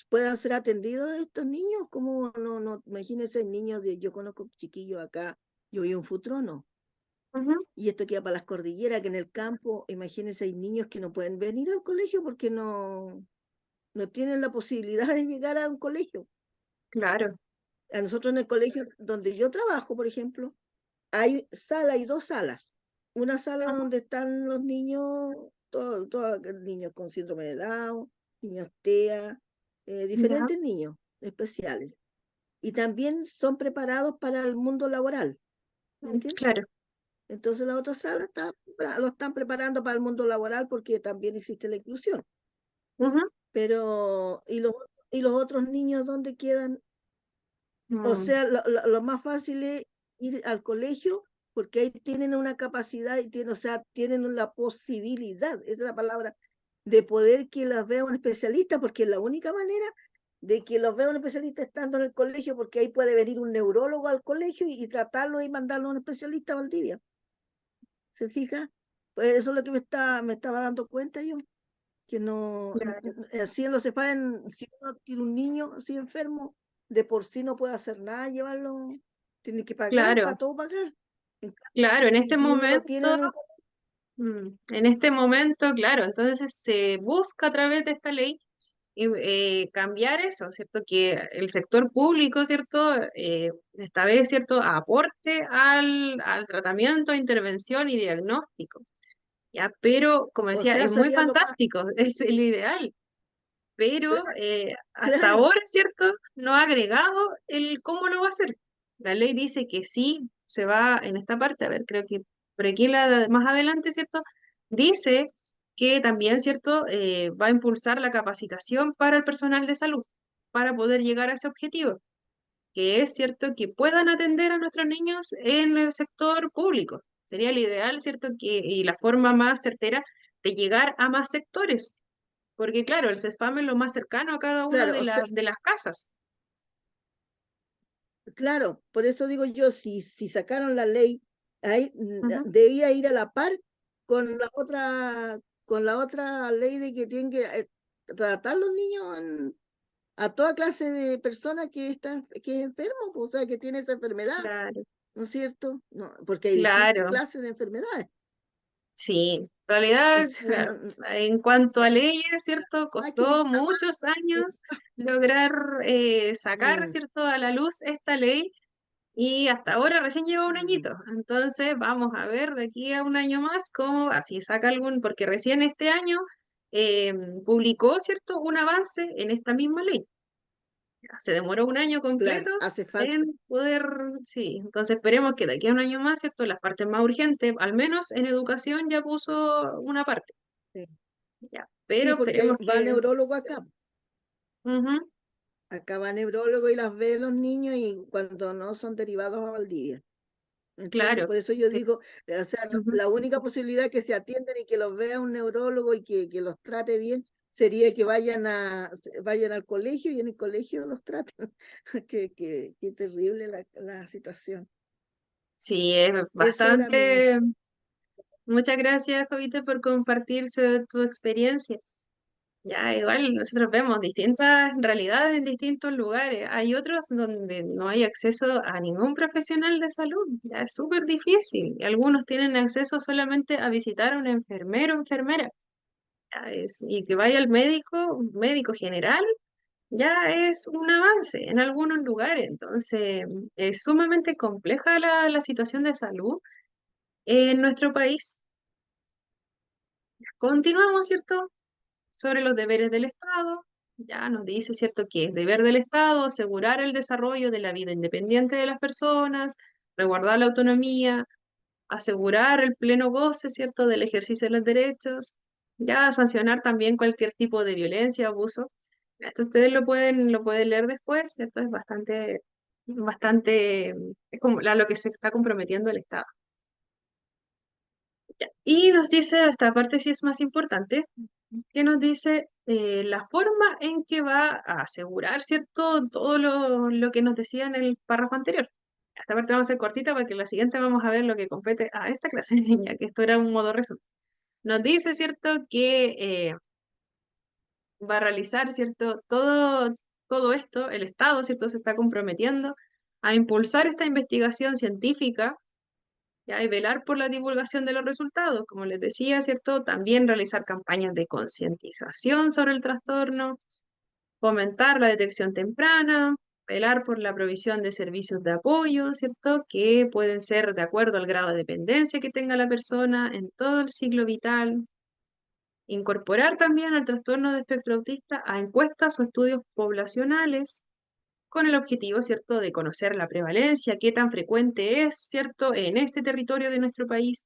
puedan ser atendidos estos niños, como no, imagínense niños yo conozco chiquillos acá, yo vi un futrono, Ujú. Y esto queda para las cordilleras, que en el campo, imagínense, hay niños que no pueden venir al colegio porque no tienen la posibilidad de llegar a un colegio. Claro. A nosotros en el colegio donde yo trabajo, por ejemplo, hay dos salas. Una sala Ujú. donde están los niños, todos niños con síndrome de Down, niños TEA, Ya. diferentes niños especiales. Y también son preparados para el mundo laboral, ¿me entiendes? Claro. Entonces la otra sala lo están preparando para el mundo laboral porque también existe la inclusión. Ujú. Pero, ¿y los otros niños dónde quedan? O Mm. sea, lo más fácil es ir al colegio porque ahí tienen una capacidad y tienen, o sea, tienen la posibilidad, esa es la palabra, de poder que las vea un especialista, porque es la única manera de que los vea un especialista estando en el colegio, porque ahí puede venir un neurólogo al colegio y tratarlo y mandarlo a un especialista a Valdivia. ¿Se fija? Pues eso es lo que me estaba dando cuenta yo, que Claro. así en los CEFAN, si uno tiene un niño así enfermo, de por sí no puede hacer nada, llevarlo, tiene que pagar, para Claro. todo pagar. Claro, en este Si uno lo tiene momento, en el... en este momento, claro, entonces se busca a través de esta ley cambiar eso, ¿cierto? Que el sector público, ¿cierto? Esta vez, ¿cierto? Aporte al tratamiento, intervención y diagnóstico, ¿ya? Pero, como O decía, sea, es muy sería lo más, fantástico, es el ideal, pero hasta claro, ahora, ¿cierto? No ha agregado el cómo lo va a hacer. La ley dice que sí se va en esta parte, a ver, creo que por aquí más adelante, ¿cierto? Dice que también, ¿cierto? Va a impulsar la capacitación para el personal de salud para poder llegar a ese objetivo, que es, ¿cierto? Que puedan atender a nuestros niños en el sector público. Sería el ideal, ¿cierto? Y la forma más certera de llegar a más sectores, porque claro, el CESPAM es lo más cercano a cada una claro, o sea, de las casas. claro, por eso digo yo, si sacaron la ley, ahí Ujú. debía ir a la par con la otra ley de que tienen que tratar los niños a toda clase de personas que es enfermo, o sea, que tiene esa enfermedad, Claro, ¿no es cierto? No, porque hay distintas claro, clases de enfermedades. sí. En O realidad, sea, en cuanto a leyes, ¿cierto? hay que Costó muchos años lograr sacar, mm, ¿cierto? A la luz esta ley y hasta ahora recién lleva un mm, añito. Entonces, vamos a ver de aquí a un año más cómo va, si saca algún, porque recién este año eh, publicó, ¿cierto? Un avance en esta misma ley. Se demoró un año claro, completo hace falta. en poder, sí, entonces esperemos que de aquí a un año más, ¿cierto? Las partes más urgentes, al menos en educación ya puso una parte, Sí, ya, sí, pero esperemos porque va que, neurólogo acá. ujú, Acá va neurólogo y las ve los niños y cuando no son derivados a Valdivia. ¿Me entiendes? claro, Por eso yo sí, digo, o sea, ujú, la única posibilidad que se atiendan y que los vea un neurólogo y que los trate bien sería que vayan al colegio y en el colegio los traten. Qué terrible la situación. sí, es Eso era bastante, muchas gracias, Jovita, por compartir tu experiencia. Ya, igual nosotros vemos distintas realidades en distintos lugares. Hay otros donde no hay acceso a ningún profesional de salud. Ya es súper difícil. Y algunos tienen acceso solamente a visitar a un enfermero o enfermera. Y que vaya al médico, un médico general, ya es un avance en algunos lugares. Entonces, es sumamente compleja la situación de salud en nuestro país. Continuamos, ¿cierto? Sobre los deberes del Estado. Ya nos dice, ¿cierto?, que es deber del Estado asegurar el desarrollo de la vida independiente de las personas, resguardar la autonomía, asegurar el pleno goce, ¿cierto?, del ejercicio de los derechos, ya sancionar también cualquier tipo de violencia, abuso. Esto ustedes lo pueden leer después, ¿cierto? Es bastante, es como a lo que se está comprometiendo el Estado. Ya. Y nos dice, esta parte sí es más importante, que nos dice la forma en que va a asegurar, ¿cierto? Todo lo que nos decía en el párrafo anterior. Esta parte vamos a hacer cortita porque en la siguiente vamos a ver lo que compete a esta clase, ya que esto era un modo resumen. Nos dice, ¿cierto? Que va a realizar, ¿cierto? Todo esto, el Estado, ¿cierto? Se está comprometiendo a impulsar esta investigación científica ¿ya? Y velar por la divulgación de los resultados, como les decía, ¿cierto? También realizar campañas de concientización sobre el trastorno, fomentar la detección temprana, velar por la provisión de servicios de apoyo, ¿cierto? Que pueden ser de acuerdo al grado de dependencia que tenga la persona en todo el ciclo vital. Incorporar también al trastorno de espectro autista a encuestas o estudios poblacionales con el objetivo, ¿cierto?, de conocer la prevalencia, qué tan frecuente es, ¿cierto?, en este territorio de nuestro país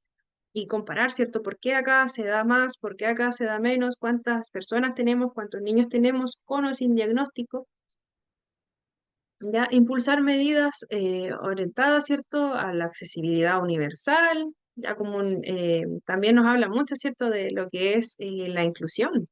y comparar, ¿cierto?, por qué acá se da más, por qué acá se da menos, cuántas personas tenemos, cuántos niños tenemos con o sin diagnóstico. Ya, impulsar medidas orientadas, ¿cierto?, a la accesibilidad universal, ya como también nos habla mucho, ¿cierto?, de lo que es la inclusión.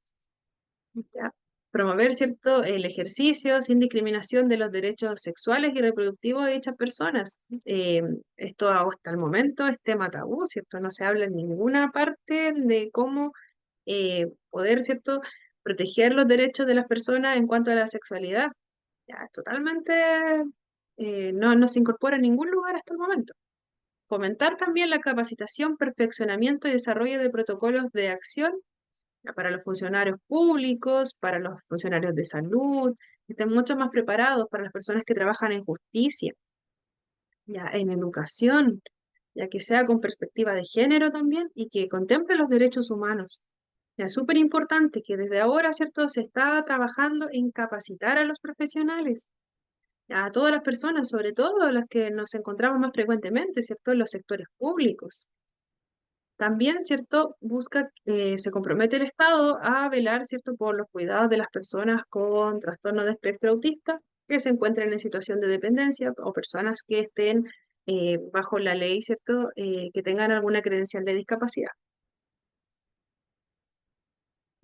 ¿Ya? Promover, ¿cierto?, el ejercicio sin discriminación de los derechos sexuales y reproductivos de dichas personas. Esto hasta el momento es tema tabú, ¿cierto? No se habla en ninguna parte de cómo poder, ¿cierto?, proteger los derechos de las personas en cuanto a la sexualidad. Ya, totalmente no se incorpora en ningún lugar hasta el momento. Fomentar también la capacitación, perfeccionamiento y desarrollo de protocolos de acción para los funcionarios públicos, para los funcionarios de salud, que estén mucho más preparados para las personas que trabajan en justicia, ya en educación, ya que sea con perspectiva de género también y que contemple los derechos humanos. Ya es súper importante que desde ahora, ¿cierto?, se está trabajando en capacitar a los profesionales, a todas las personas, sobre todo a las que nos encontramos más frecuentemente, ¿cierto?, en los sectores públicos. También, ¿cierto?, se compromete el Estado a velar, ¿cierto?, por los cuidados de las personas con trastorno de espectro autista que se encuentren en situación de dependencia o personas que estén bajo la ley, ¿cierto?, que tengan alguna credencial de discapacidad.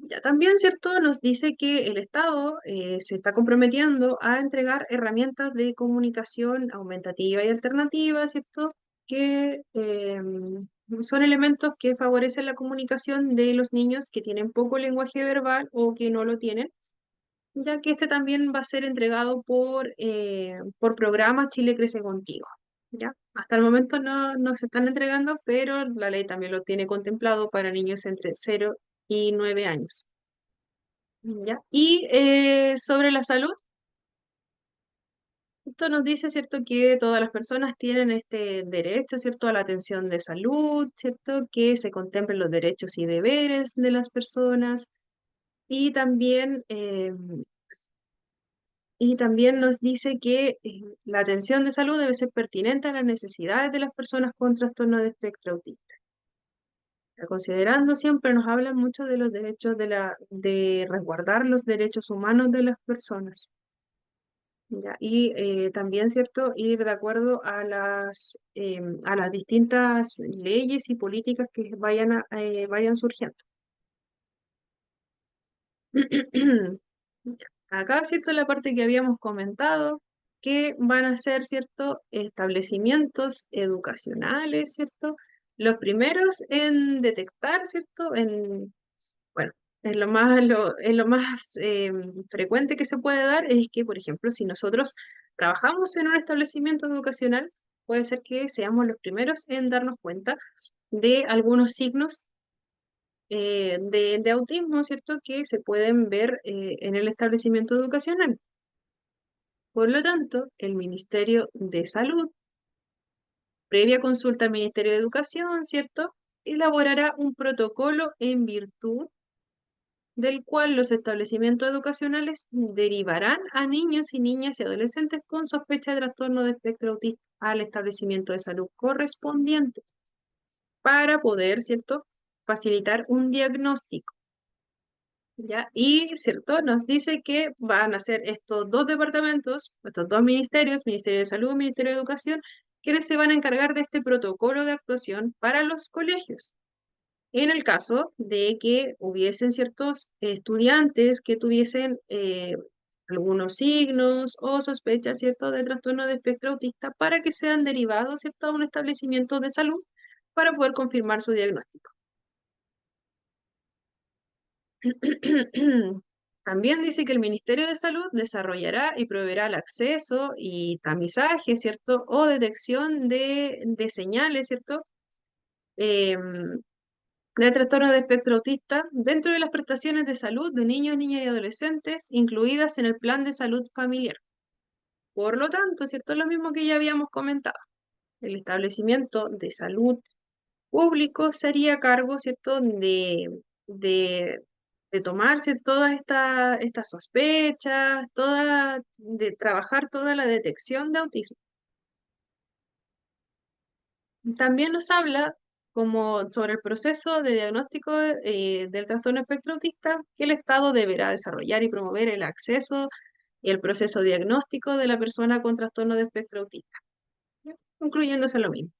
Ya también, ¿cierto?, nos dice que el Estado se está comprometiendo a entregar herramientas de comunicación aumentativa y alternativa, ¿cierto?, que son elementos que favorecen la comunicación de los niños que tienen poco lenguaje verbal o que no lo tienen, ya que este también va a ser entregado por programas Chile Crece Contigo, ¿ya? Hasta el momento no se están entregando, pero la ley también lo tiene contemplado para niños entre 0 y 9 años. ¿Ya? Y sobre la salud, esto nos dice, ¿cierto?, que todas las personas tienen este derecho, ¿cierto?, a la atención de salud, ¿cierto?, que se contemplen los derechos y deberes de las personas y también nos dice que la atención de salud debe ser pertinente a las necesidades de las personas con trastorno de espectro autista. Considerando siempre, nos hablan mucho de los derechos de resguardar los derechos humanos de las personas. ¿Ya? Y también, ¿cierto?, ir de acuerdo a las distintas leyes y políticas que vayan surgiendo. Ya. Acá, ¿cierto?, la parte que habíamos comentado, que van a ser, ¿cierto?, establecimientos educacionales, ¿cierto?, los primeros en detectar, ¿cierto?, bueno, es lo más frecuente que se puede dar es que, por ejemplo, si nosotros trabajamos en un establecimiento educacional, puede ser que seamos los primeros en darnos cuenta de algunos signos de autismo, ¿cierto?, que se pueden ver en el establecimiento educacional. Por lo tanto, el Ministerio de Salud, previa consulta al Ministerio de Educación, ¿cierto?, elaborará un protocolo en virtud del cual los establecimientos educacionales derivarán a niños y niñas y adolescentes con sospecha de trastorno de espectro autista al establecimiento de salud correspondiente para poder, ¿cierto?, facilitar un diagnóstico. ¿Ya? Y, ¿cierto?, nos dice que van a ser estos dos departamentos, estos dos ministerios, Ministerio de Salud, Ministerio de Educación, quienes se van a encargar de este protocolo de actuación para los colegios. En el caso de que hubiesen ciertos estudiantes que tuviesen algunos signos o sospechas, ¿cierto?, de trastorno de espectro autista para que sean derivados, ¿cierto?, a un establecimiento de salud para poder confirmar su diagnóstico. También dice que el Ministerio de Salud desarrollará y proveerá el acceso y tamizaje, ¿cierto?, o detección de señales, ¿cierto?, del trastorno de espectro autista dentro de las prestaciones de salud de niños, niñas y adolescentes incluidas en el plan de salud familiar. Por lo tanto, ¿cierto? Es lo mismo que ya habíamos comentado. El establecimiento de salud público sería a cargo, ¿cierto? De tomarse todas estas sospechas, de trabajar toda la detección de autismo. También nos habla como sobre el proceso de diagnóstico del trastorno espectro autista, que el Estado deberá desarrollar y promover el acceso y el proceso diagnóstico de la persona con trastorno de espectro autista, ¿ya? Incluyéndose lo mismo.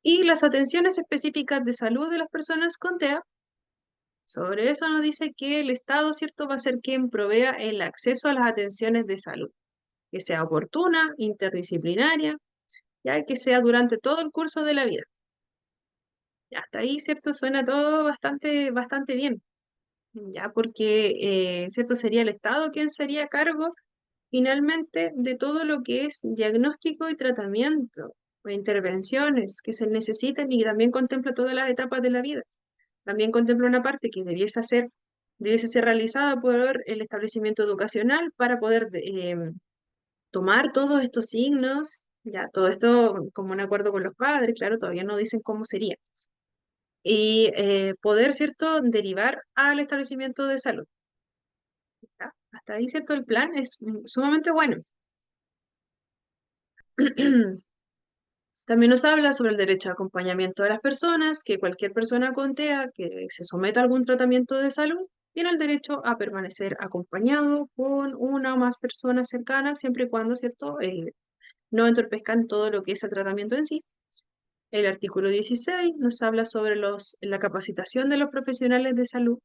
Y las atenciones específicas de salud de las personas con TEA, sobre eso nos dice que el Estado, ¿cierto?, va a ser quien provea el acceso a las atenciones de salud, que sea oportuna, interdisciplinaria, ya que sea durante todo el curso de la vida. Hasta ahí, ¿cierto? Suena todo bastante bien, ya porque, ¿cierto? Sería el Estado quien sería a cargo finalmente de todo lo que es diagnóstico y tratamiento o intervenciones que se necesiten y también contempla todas las etapas de la vida. También contempla una parte que debiese ser realizada por el establecimiento educacional para poder tomar todos estos signos, ya todo esto como un acuerdo con los padres, claro, todavía no dicen cómo sería y poder, ¿cierto?, derivar al establecimiento de salud. ¿Ya? Hasta ahí, ¿cierto? El plan es sumamente bueno. También nos habla sobre el derecho de acompañamiento de las personas, que cualquier persona con TEA que se someta a algún tratamiento de salud tiene el derecho a permanecer acompañado con una o más personas cercanas, siempre y cuando, ¿cierto?, no entorpezcan todo lo que es el tratamiento en sí. El artículo 16 nos habla sobre la capacitación de los profesionales de salud,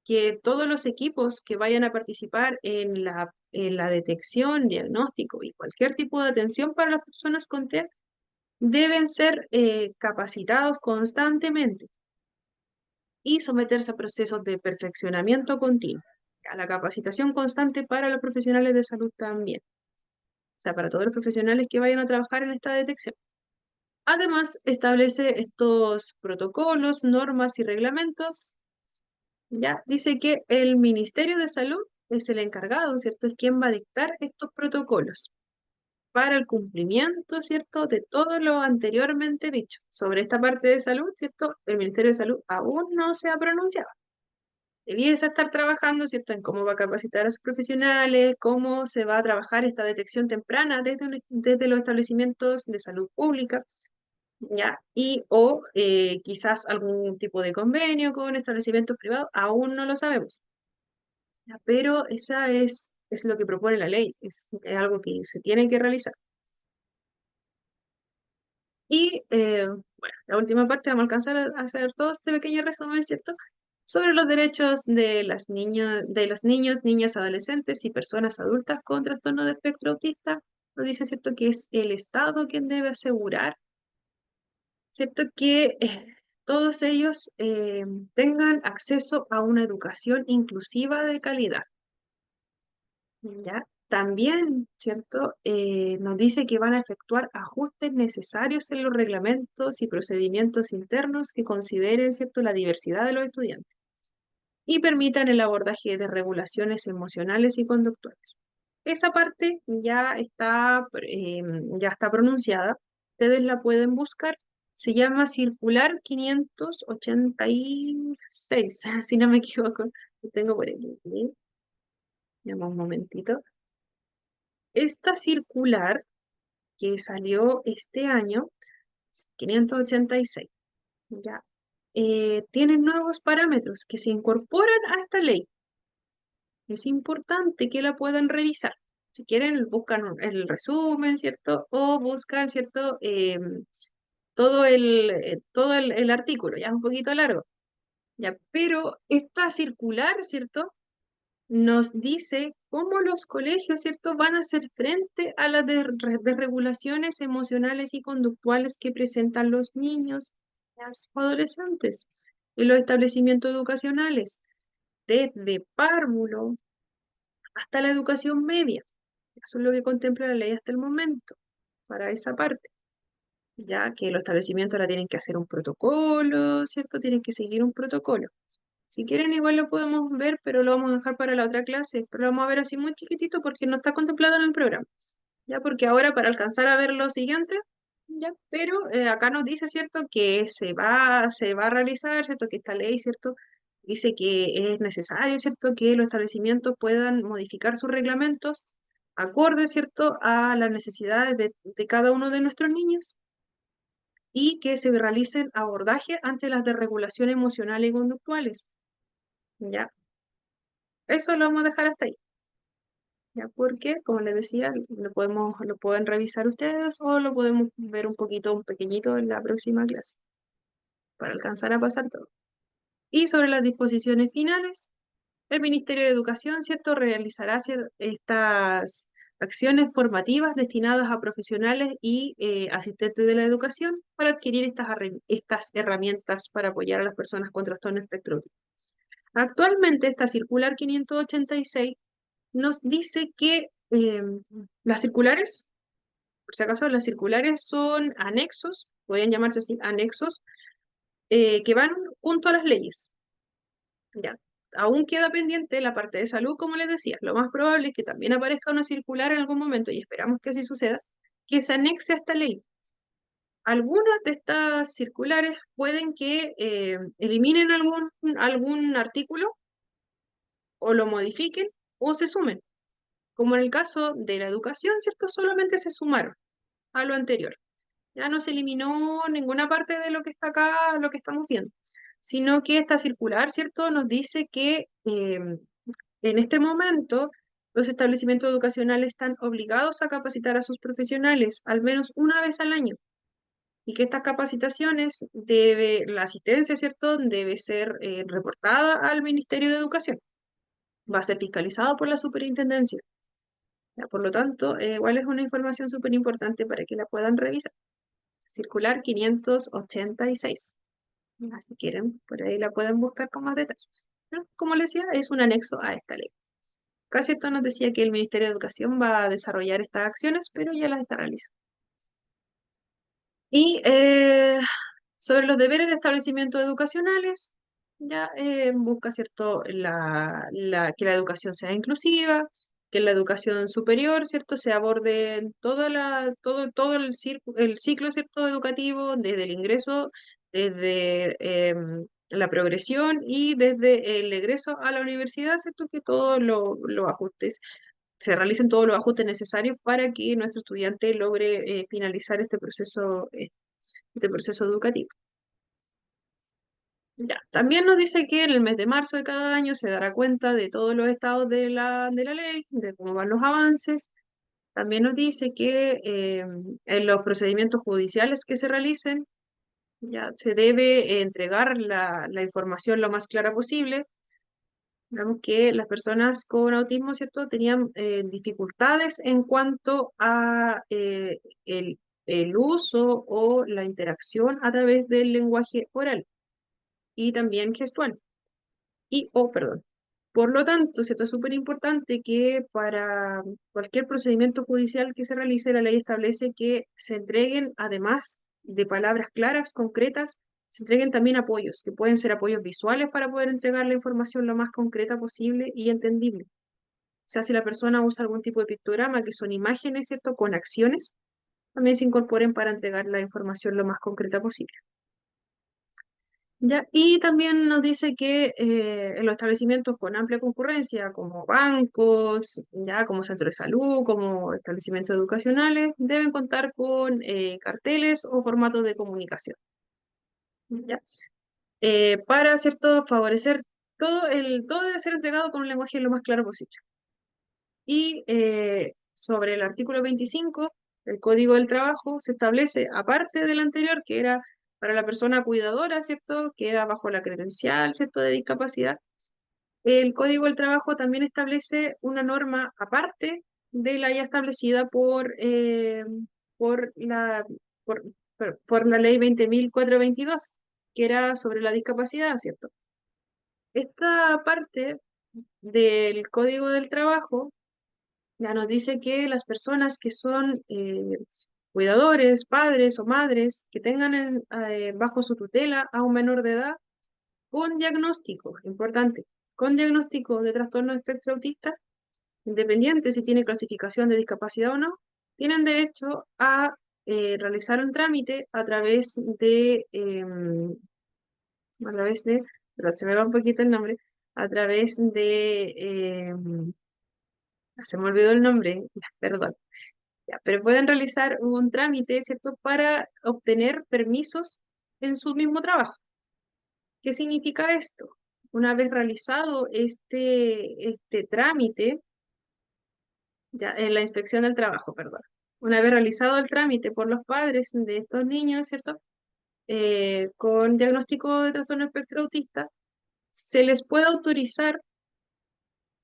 que todos los equipos que vayan a participar en la detección, diagnóstico y cualquier tipo de atención para las personas con TEA deben ser capacitados constantemente y someterse a procesos de perfeccionamiento continuo, a la capacitación constante para los profesionales de salud también, o sea, para todos los profesionales que vayan a trabajar en esta detección. Además, establece estos protocolos, normas y reglamentos. Ya dice que el Ministerio de Salud es el encargado, ¿cierto? Es quien va a dictar estos protocolos para el cumplimiento, ¿cierto?, de todo lo anteriormente dicho. Sobre esta parte de salud, ¿cierto?, el Ministerio de Salud aún no se ha pronunciado. Debiese estar trabajando, ¿cierto?, en cómo va a capacitar a sus profesionales, cómo se va a trabajar esta detección temprana desde los establecimientos de salud pública, ¿ya? Y o quizás algún tipo de convenio con establecimientos privados, aún no lo sabemos. ¿Ya? Pero esa es lo que propone la ley, es algo que se tiene que realizar. Y bueno, la última parte vamos a alcanzar a hacer todo este pequeño resumen, ¿cierto? Sobre los derechos de de los niños, niñas, adolescentes y personas adultas con trastorno de espectro autista. Nos dice, ¿cierto?, que es el Estado quien debe asegurar, ¿cierto?, que todos ellos tengan acceso a una educación inclusiva de calidad. ¿Ya? También, ¿cierto? Nos dice que van a efectuar ajustes necesarios en los reglamentos y procedimientos internos que consideren, ¿cierto?, la diversidad de los estudiantes y permitan el abordaje de regulaciones emocionales y conductuales. Esa parte ya está pronunciada, ustedes la pueden buscar, se llama Circular 586, si no me equivoco, lo tengo por aquí. Dame un momentito. Esta circular que salió este año, 586, ya, tiene nuevos parámetros que se incorporan a esta ley. Es importante que la puedan revisar. Si quieren, buscan el resumen, ¿cierto? O buscan, ¿cierto? Todo el artículo, ya es un poquito largo. Ya, pero esta circular, ¿cierto?, nos dice cómo los colegios, ¿cierto?, van a hacer frente a las desregulaciones emocionales y conductuales que presentan los niños y los adolescentes en los establecimientos educacionales, desde párvulo hasta la educación media. Eso es lo que contempla la ley hasta el momento, para esa parte. ya que los establecimientos ahora tienen que hacer un protocolo, ¿cierto? Tienen que seguir un protocolo. Si quieren, igual lo podemos ver, pero lo vamos a dejar para la otra clase. Pero lo vamos a ver así muy chiquitito porque no está contemplado en el programa. Ya, porque ahora para alcanzar a ver lo siguiente, ya, pero acá nos dice, ¿cierto? Que se va a realizar, ¿cierto? Que esta ley, ¿cierto? Dice que es necesario, ¿cierto? Que los establecimientos puedan modificar sus reglamentos acorde, ¿cierto? A las necesidades de cada uno de nuestros niños y que se realicen abordaje ante las desregulaciones emocionales y conductuales. ¿Ya? Eso lo vamos a dejar hasta ahí. ¿Ya? Porque, como les decía, lo pueden revisar ustedes o lo podemos ver un pequeñito en la próxima clase para alcanzar a pasar todo. Y sobre las disposiciones finales, el Ministerio de Educación, ¿cierto?, realizará estas acciones formativas destinadas a profesionales y asistentes de la educación para adquirir estas herramientas para apoyar a las personas con trastorno espectro autista. Actualmente, esta circular 586 nos dice que las circulares, por si acaso, las circulares son anexos, podrían llamarse así, anexos, que van junto a las leyes. Ya. Aún queda pendiente la parte de salud, como les decía. Lo más probable es que también aparezca una circular en algún momento, y esperamos que así suceda, que se anexe a esta ley. Algunas de estas circulares pueden que eliminen algún artículo o lo modifiquen o se sumen. Como en el caso de la educación, ¿cierto? Solamente se sumaron a lo anterior. Ya no se eliminó ninguna parte de lo que está acá, lo que estamos viendo, sino que esta circular, ¿cierto? Nos dice que en este momento los establecimientos educacionales están obligados a capacitar a sus profesionales al menos una vez al año y que estas capacitaciones la asistencia, ¿cierto? Debe ser reportada al Ministerio de Educación. Va a ser fiscalizado por la superintendencia. Ya, por lo tanto, igual es una información súper importante para que la puedan revisar. Circular 586. Si quieren, por ahí la pueden buscar con más detalles. ¿No? Como les decía, es un anexo a esta ley. Casi esto nos decía que el Ministerio de Educación va a desarrollar estas acciones, pero ya las está realizando. Y sobre los deberes de establecimientos educacionales, ya busca, ¿cierto?, que la educación sea inclusiva, que la educación superior, ¿cierto?, se aborde todo el ciclo, ¿cierto?, educativo, desde el ingreso, desde la progresión y desde el egreso a la universidad, ¿cierto?, que todos los ajustes, se realicen todos los ajustes necesarios para que nuestro estudiante logre finalizar este proceso educativo. Ya. También nos dice que en el mes de marzo de cada año se dará cuenta de todos los estados de la ley, de cómo van los avances. También nos dice que en los procedimientos judiciales que se realicen, ya se debe entregar la información lo más clara posible. Vemos que las personas con autismo, ¿cierto?, tenían dificultades en cuanto a el uso o la interacción a través del lenguaje oral y también gestual. Perdón. Por lo tanto, ¿cierto? Es súper importante que para cualquier procedimiento judicial que se realice, la ley establece que se entreguen, además de palabras claras, concretas, se entreguen también apoyos, que pueden ser apoyos visuales para poder entregar la información lo más concreta posible y entendible. O sea, si la persona usa algún tipo de pictograma, que son imágenes, ¿cierto?, con acciones, también se incorporen para entregar la información lo más concreta posible. Ya, y también nos dice que en los establecimientos con amplia concurrencia, como bancos, ya como centros de salud, como establecimientos educacionales, deben contar con carteles o formatos de comunicación. ¿Ya? Para, ¿cierto?, favorecer todo debe ser entregado con un lenguaje lo más claro posible. Y sobre el artículo 25, el Código del Trabajo, se establece, aparte del anterior, que era para la persona cuidadora, ¿cierto?, que era bajo la credencial, ¿cierto?, de discapacidad, el Código del Trabajo también establece una norma aparte de la ya establecida por la, por, por la ley 20.422, que era sobre la discapacidad, ¿cierto? Esta parte del Código del Trabajo ya nos dice que las personas que son cuidadores, padres o madres que tengan bajo su tutela a un menor de edad con diagnóstico, importante, con diagnóstico de trastorno de espectro autista, independiente si tiene clasificación de discapacidad o no, tienen derecho a realizar un trámite pero se me va un poquito el nombre, a través de, se me olvidó el nombre, perdón, ya, pero pueden realizar un trámite, ¿cierto?, para obtener permisos en su mismo trabajo. ¿Qué significa esto? Una vez realizado este trámite, ya, en la inspección del trabajo, perdón. Una vez realizado el trámite por los padres de estos niños, ¿cierto? Con diagnóstico de trastorno espectro autista, se les puede autorizar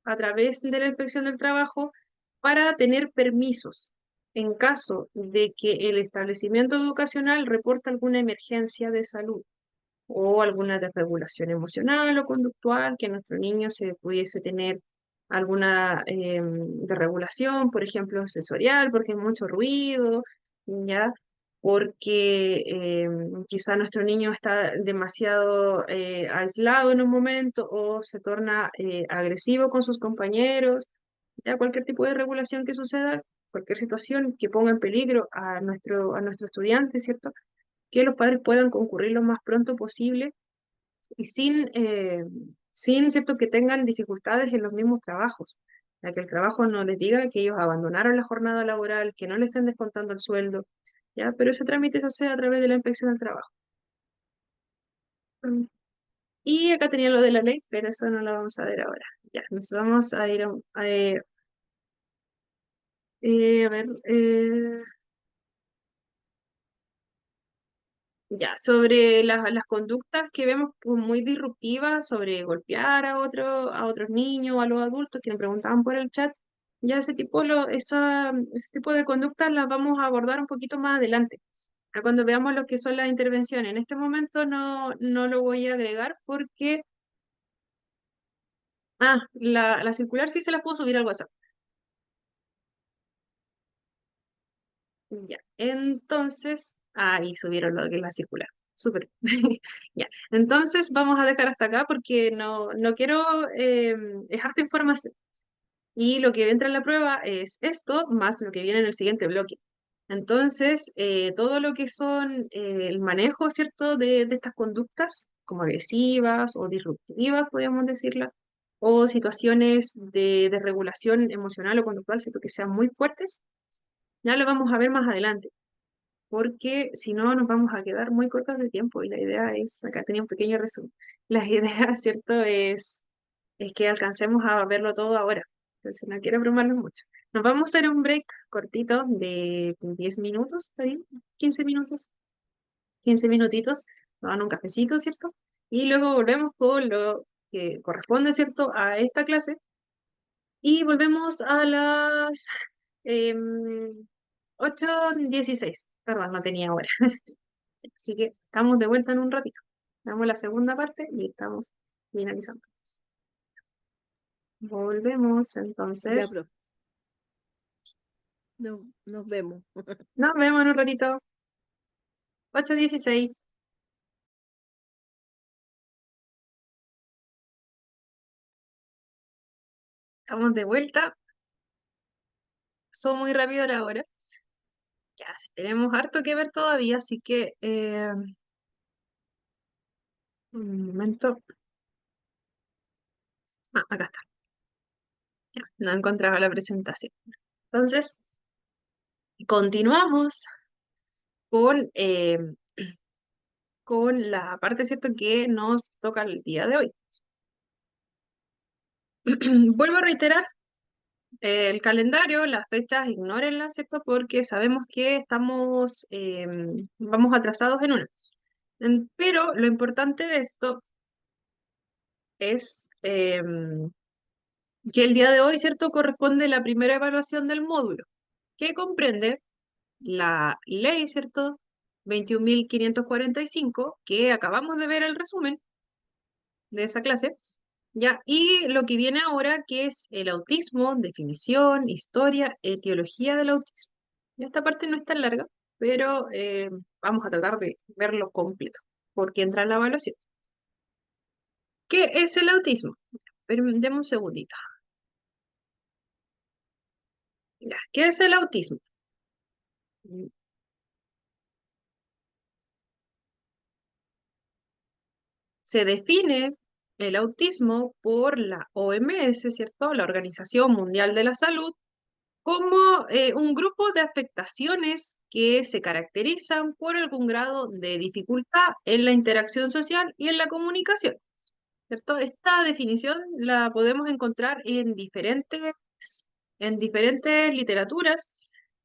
a través de la inspección del trabajo para tener permisos en caso de que el establecimiento educacional reporte alguna emergencia de salud o alguna desregulación emocional o conductual, que nuestro niño se pudiese tener alguna desregulación, por ejemplo, sensorial, porque hay mucho ruido, ¿ya? Porque quizá nuestro niño está demasiado aislado en un momento o se torna agresivo con sus compañeros, ya cualquier tipo de regulación que suceda, cualquier situación que ponga en peligro a nuestro estudiante, ¿cierto? Que los padres puedan concurrir lo más pronto posible y sin, ¿cierto?, que tengan dificultades en los mismos trabajos, ya que el trabajo no les diga que ellos abandonaron la jornada laboral, que no le estén descontando el sueldo, ¿ya? Pero ese trámite se hace a través de la inspección del trabajo. Mm. Y acá tenía lo de la ley, pero eso no lo vamos a ver ahora. Ya, nos vamos a ir a ver, ya, sobre las conductas que vemos como muy disruptivas, sobre golpear a otros niños o a los adultos que me preguntaban por el chat, ya ese tipo de conductas las vamos a abordar un poquito más adelante, cuando veamos lo que son las intervenciones. En este momento no lo voy a agregar porque, la circular sí se la puedo subir al WhatsApp. Ya, entonces, ahí subieron lo que es la circular. Súper. Ya, entonces vamos a dejar hasta acá porque no quiero dejarte información. Y lo que entra en la prueba es esto, más lo que viene en el siguiente bloque. Entonces, todo lo que son el manejo, ¿cierto?, de estas conductas, como agresivas o disruptivas, podríamos decirla, o situaciones de regulación emocional o conductual, ¿cierto?, que sean muy fuertes, ya lo vamos a ver más adelante porque si no nos vamos a quedar muy cortos de tiempo y la idea es, acá tenía un pequeño resumen, la idea, ¿cierto?, es que alcancemos a verlo todo ahora, entonces no quiero abrumarlos mucho. Nos vamos a hacer un break cortito de 10 minutos, ¿está bien? 15 minutos, 15 minutitos, toman un cafecito, ¿cierto? Y luego volvemos con lo que corresponde, ¿cierto?, a esta clase y volvemos a las 8:16, perdón, no tenía hora. Así que estamos de vuelta en un ratito. Damos la segunda parte y estamos finalizando. Volvemos Ya, entonces. profe. Nos vemos. Nos vemos en un ratito. 8:16. Estamos de vuelta. Pasó muy rápido la hora. Ya, tenemos harto que ver todavía, así que un momento. Acá está. Ya, no encontraba la presentación. Entonces, continuamos con la parte, ¿cierto?, que nos toca el día de hoy. Vuelvo a reiterar, el calendario, las fechas, ignórenlas, ¿cierto? Porque sabemos que vamos atrasados en una. Pero lo importante de esto es que el día de hoy, ¿cierto?, corresponde la primera evaluación del módulo, que comprende la ley, ¿cierto?, 21.545, que acabamos de ver el resumen de esa clase, ¿ya? Y lo que viene ahora, que es el autismo, definición, historia, etiología del autismo. Esta parte no es tan larga, pero vamos a tratar de verlo completo, porque entra en la evaluación. ¿Qué es el autismo? Deme un segundito. Ya, ¿qué es el autismo? Se define el autismo por la OMS, ¿cierto? La Organización Mundial de la Salud, como un grupo de afectaciones que se caracterizan por algún grado de dificultad en la interacción social y en la comunicación, ¿cierto? Esta definición la podemos encontrar en diferentes literaturas,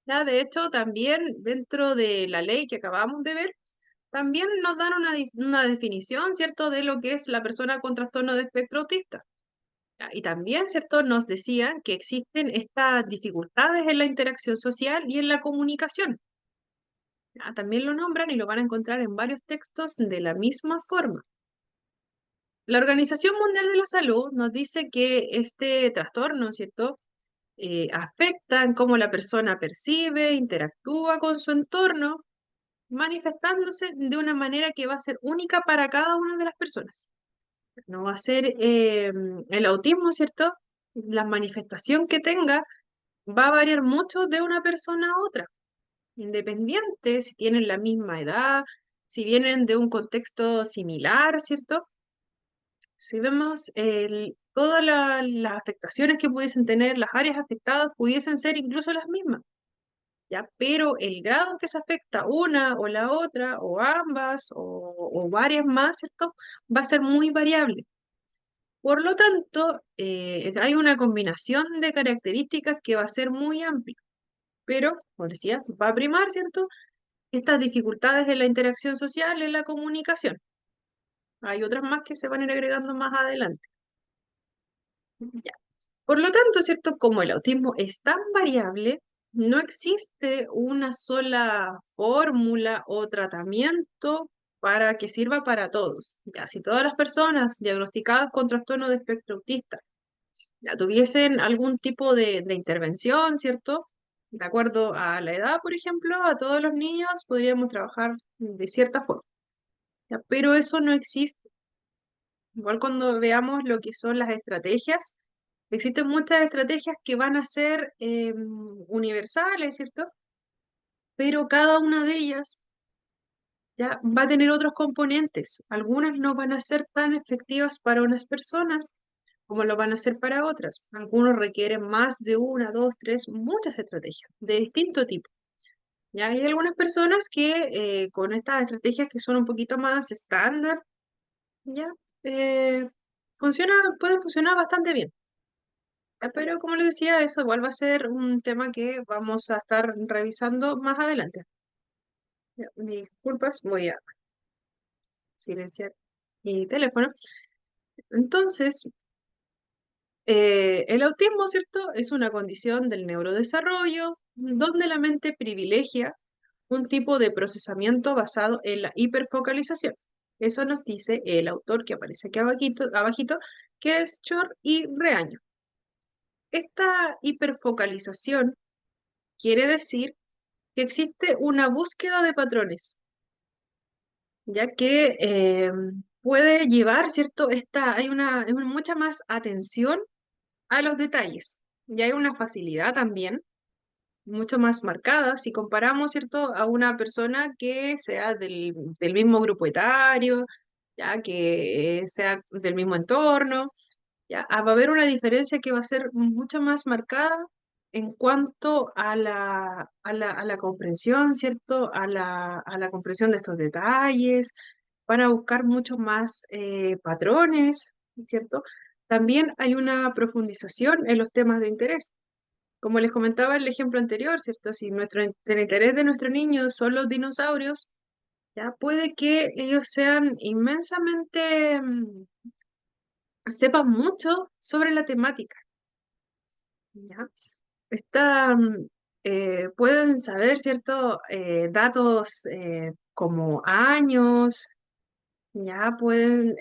¿ya? De hecho, también dentro de la ley que acabamos de ver, también nos dan una definición, ¿cierto?, de lo que es la persona con trastorno de espectro autista. ¿Ya? Y también, ¿cierto?, nos decían que existen estas dificultades en la interacción social y en la comunicación. ¿Ya? También lo nombran y lo van a encontrar en varios textos de la misma forma. La Organización Mundial de la Salud nos dice que este trastorno, ¿cierto?, afecta en cómo la persona percibe, interactúa con su entorno, manifestándose de una manera que va a ser única para cada una de las personas. No va a ser el autismo, ¿cierto? La manifestación que tenga va a variar mucho de una persona a otra, independiente si tienen la misma edad, si vienen de un contexto similar, ¿cierto? Si vemos todas las afectaciones que pudiesen tener, las áreas afectadas pudiesen ser incluso las mismas. ¿Ya? Pero el grado en que se afecta una o la otra, o ambas, o varias más, ¿cierto? Va a ser muy variable. Por lo tanto, hay una combinación de características que va a ser muy amplia, pero, como decía, va a primar, ¿cierto? Estas dificultades en la interacción social, en la comunicación. Hay otras más que se van a ir agregando más adelante. Ya. Por lo tanto, ¿cierto? Como el autismo es tan variable, no existe una sola fórmula o tratamiento para que sirva para todos. Ya, si todas las personas diagnosticadas con trastorno de espectro autista ya tuviesen algún tipo de intervención, ¿cierto? De acuerdo a la edad, por ejemplo, a todos los niños podríamos trabajar de cierta forma. ¿Ya? Pero eso no existe. Igual cuando veamos lo que son las estrategias, existen muchas estrategias que van a ser universales, ¿cierto? Pero cada una de ellas ya va a tener otros componentes. Algunas no van a ser tan efectivas para unas personas como lo van a ser para otras. Algunos requieren más de una, dos, tres, muchas estrategias de distinto tipo. Ya hay algunas personas que con estas estrategias que son un poquito más estándar, ya eh, pueden funcionar bastante bien. Pero como les decía, eso igual va a ser un tema que vamos a estar revisando más adelante. Ya, disculpas, voy a silenciar mi teléfono. Entonces, el autismo, ¿cierto? Es una condición del neurodesarrollo donde la mente privilegia un tipo de procesamiento basado en la hiperfocalización. Eso nos dice el autor que aparece aquí abajito, que es Chor y Reaño. Esta hiperfocalización quiere decir que existe una búsqueda de patrones, ya que puede llevar, ¿cierto? Hay mucha más atención a los detalles, y hay una facilidad también mucho más marcada si comparamos, ¿cierto?, a una persona que sea del mismo grupo etario, ya que sea del mismo entorno. Ya, va a haber una diferencia que va a ser mucho más marcada en cuanto a la comprensión, ¿cierto? A la comprensión de estos detalles. Van a buscar mucho más patrones, ¿cierto? También hay una profundización en los temas de interés. Como les comentaba en el ejemplo anterior, ¿cierto? Si el interés de nuestro niño son los dinosaurios, ya puede que ellos sean inmensamente sepan mucho sobre la temática, ¿ya? Pueden saber, ¿cierto? Datos como años, ya pueden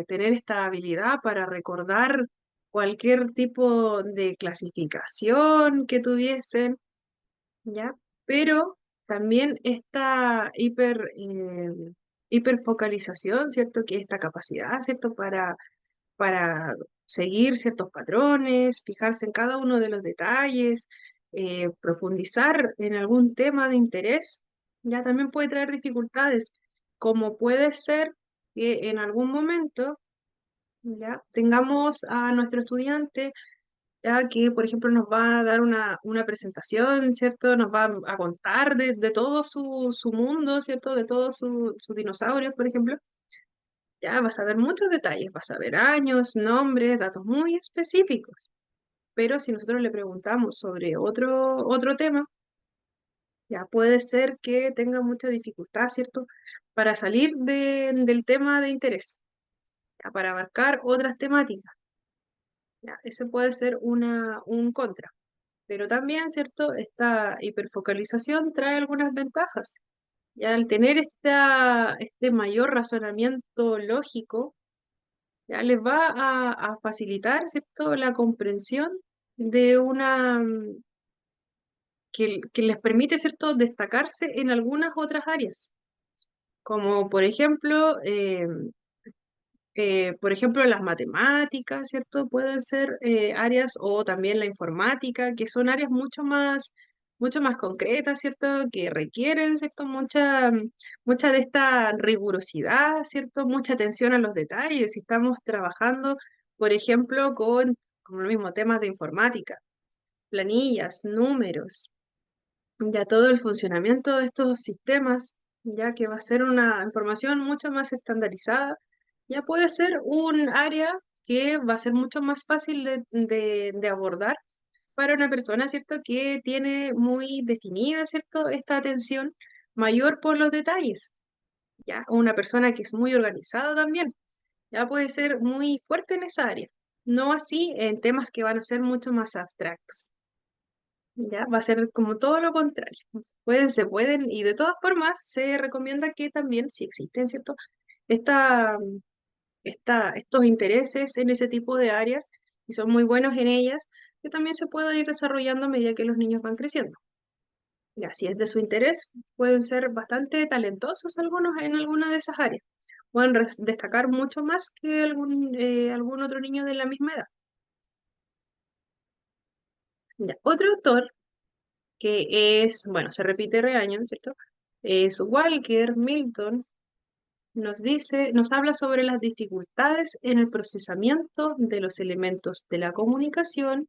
tener esta habilidad para recordar cualquier tipo de clasificación que tuviesen, ¿ya? Pero también esta hiperfocalización, ¿cierto? Que es esta capacidad, ¿cierto? Para seguir ciertos patrones, fijarse en cada uno de los detalles, profundizar en algún tema de interés, ya también puede traer dificultades, como puede ser que en algún momento ya tengamos a nuestro estudiante ya que, por ejemplo, nos va a dar una presentación, ¿cierto? Nos va a contar de todo su mundo, ¿cierto? De todos sus dinosaurios, por ejemplo. Ya vas a ver muchos detalles, vas a ver años, nombres, datos muy específicos. Pero si nosotros le preguntamos sobre otro tema, ya puede ser que tenga mucha dificultad, ¿cierto? Para salir del tema de interés, ya, para abarcar otras temáticas. Ya, ese puede ser un contra. Pero también, ¿cierto? Esta hiperfocalización trae algunas ventajas. Ya al tener este mayor razonamiento lógico, ya les va a facilitar, ¿cierto? La comprensión de que les permite, ¿cierto? Destacarse en algunas otras áreas, como por ejemplo, las matemáticas, ¿cierto? Pueden ser áreas, o también la informática, que son áreas mucho más concretas, ¿cierto? Que requieren, ¿cierto? Mucha de esta rigurosidad, ¿cierto? Mucha atención a los detalles. Si estamos trabajando, por ejemplo, con lo mismo, temas de informática, planillas, números, ya todo el funcionamiento de estos sistemas, ya que va a ser una información mucho más estandarizada, ya puede ser un área que va a ser mucho más fácil de abordar para una persona, ¿cierto? Que tiene muy definida, ¿cierto? Esta atención mayor por los detalles, ¿ya? O una persona que es muy organizada también, ya puede ser muy fuerte en esa área, no así en temas que van a ser mucho más abstractos. Ya, va a ser como todo lo contrario. Se pueden, y de todas formas se recomienda que también, si existen, ¿cierto? Esta, estos intereses en ese tipo de áreas, y son muy buenos en ellas, que también se puedan ir desarrollando a medida que los niños van creciendo. Ya, si es de su interés, pueden ser bastante talentosos algunos en alguna de esas áreas. Pueden destacar mucho más que algún otro niño de la misma edad. Ya, otro autor que es, bueno, se repite reaño, ¿no es cierto? Es Walker Milton, nos habla sobre las dificultades en el procesamiento de los elementos de la comunicación.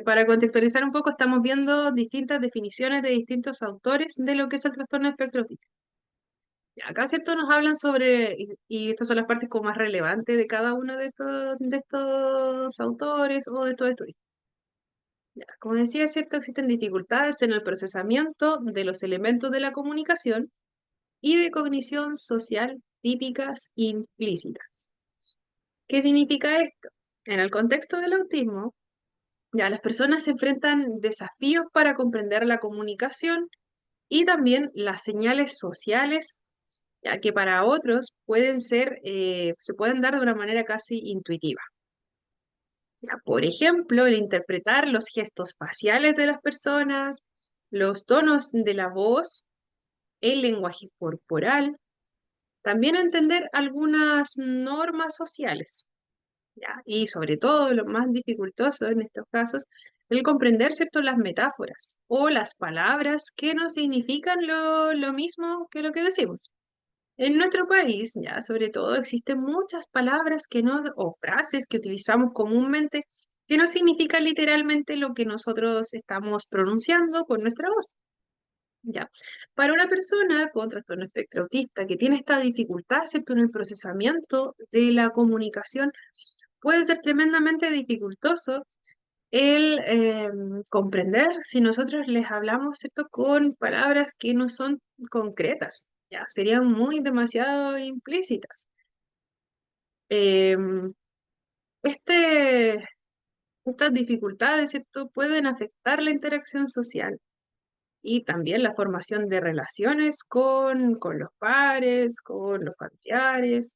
Para contextualizar un poco, estamos viendo distintas definiciones de distintos autores de lo que es el trastorno espectro autista. Acá, ¿cierto? Nos hablan sobre, y estas son las partes como más relevantes de cada uno de estos autores o de estos estudios. Ya, como decía, es cierto, existen dificultades en el procesamiento de los elementos de la comunicación y de cognición social típicas implícitas. ¿Qué significa esto? En el contexto del autismo, ya las personas se enfrentan desafíos para comprender la comunicación y también las señales sociales, ya que para otros se pueden dar de una manera casi intuitiva. Ya, por ejemplo, el interpretar los gestos faciales de las personas, los tonos de la voz, el lenguaje corporal, también entender algunas normas sociales, ¿ya? Y sobre todo, lo más dificultoso en estos casos, el comprender, ¿cierto?, las metáforas o las palabras que no significan lo mismo que lo que decimos. En nuestro país, ya sobre todo, existen muchas palabras o frases que utilizamos comúnmente que no significan literalmente lo que nosotros estamos pronunciando con nuestra voz. Ya. Para una persona con trastorno espectro autista que tiene esta dificultad, ¿cierto?, en el procesamiento de la comunicación, puede ser tremendamente dificultoso el comprender si nosotros les hablamos, ¿cierto?, con palabras que no son concretas, ya serían muy demasiado implícitas. Em, este, Estas dificultades, ¿cierto?, pueden afectar la interacción social y también la formación de relaciones con los pares, con los familiares,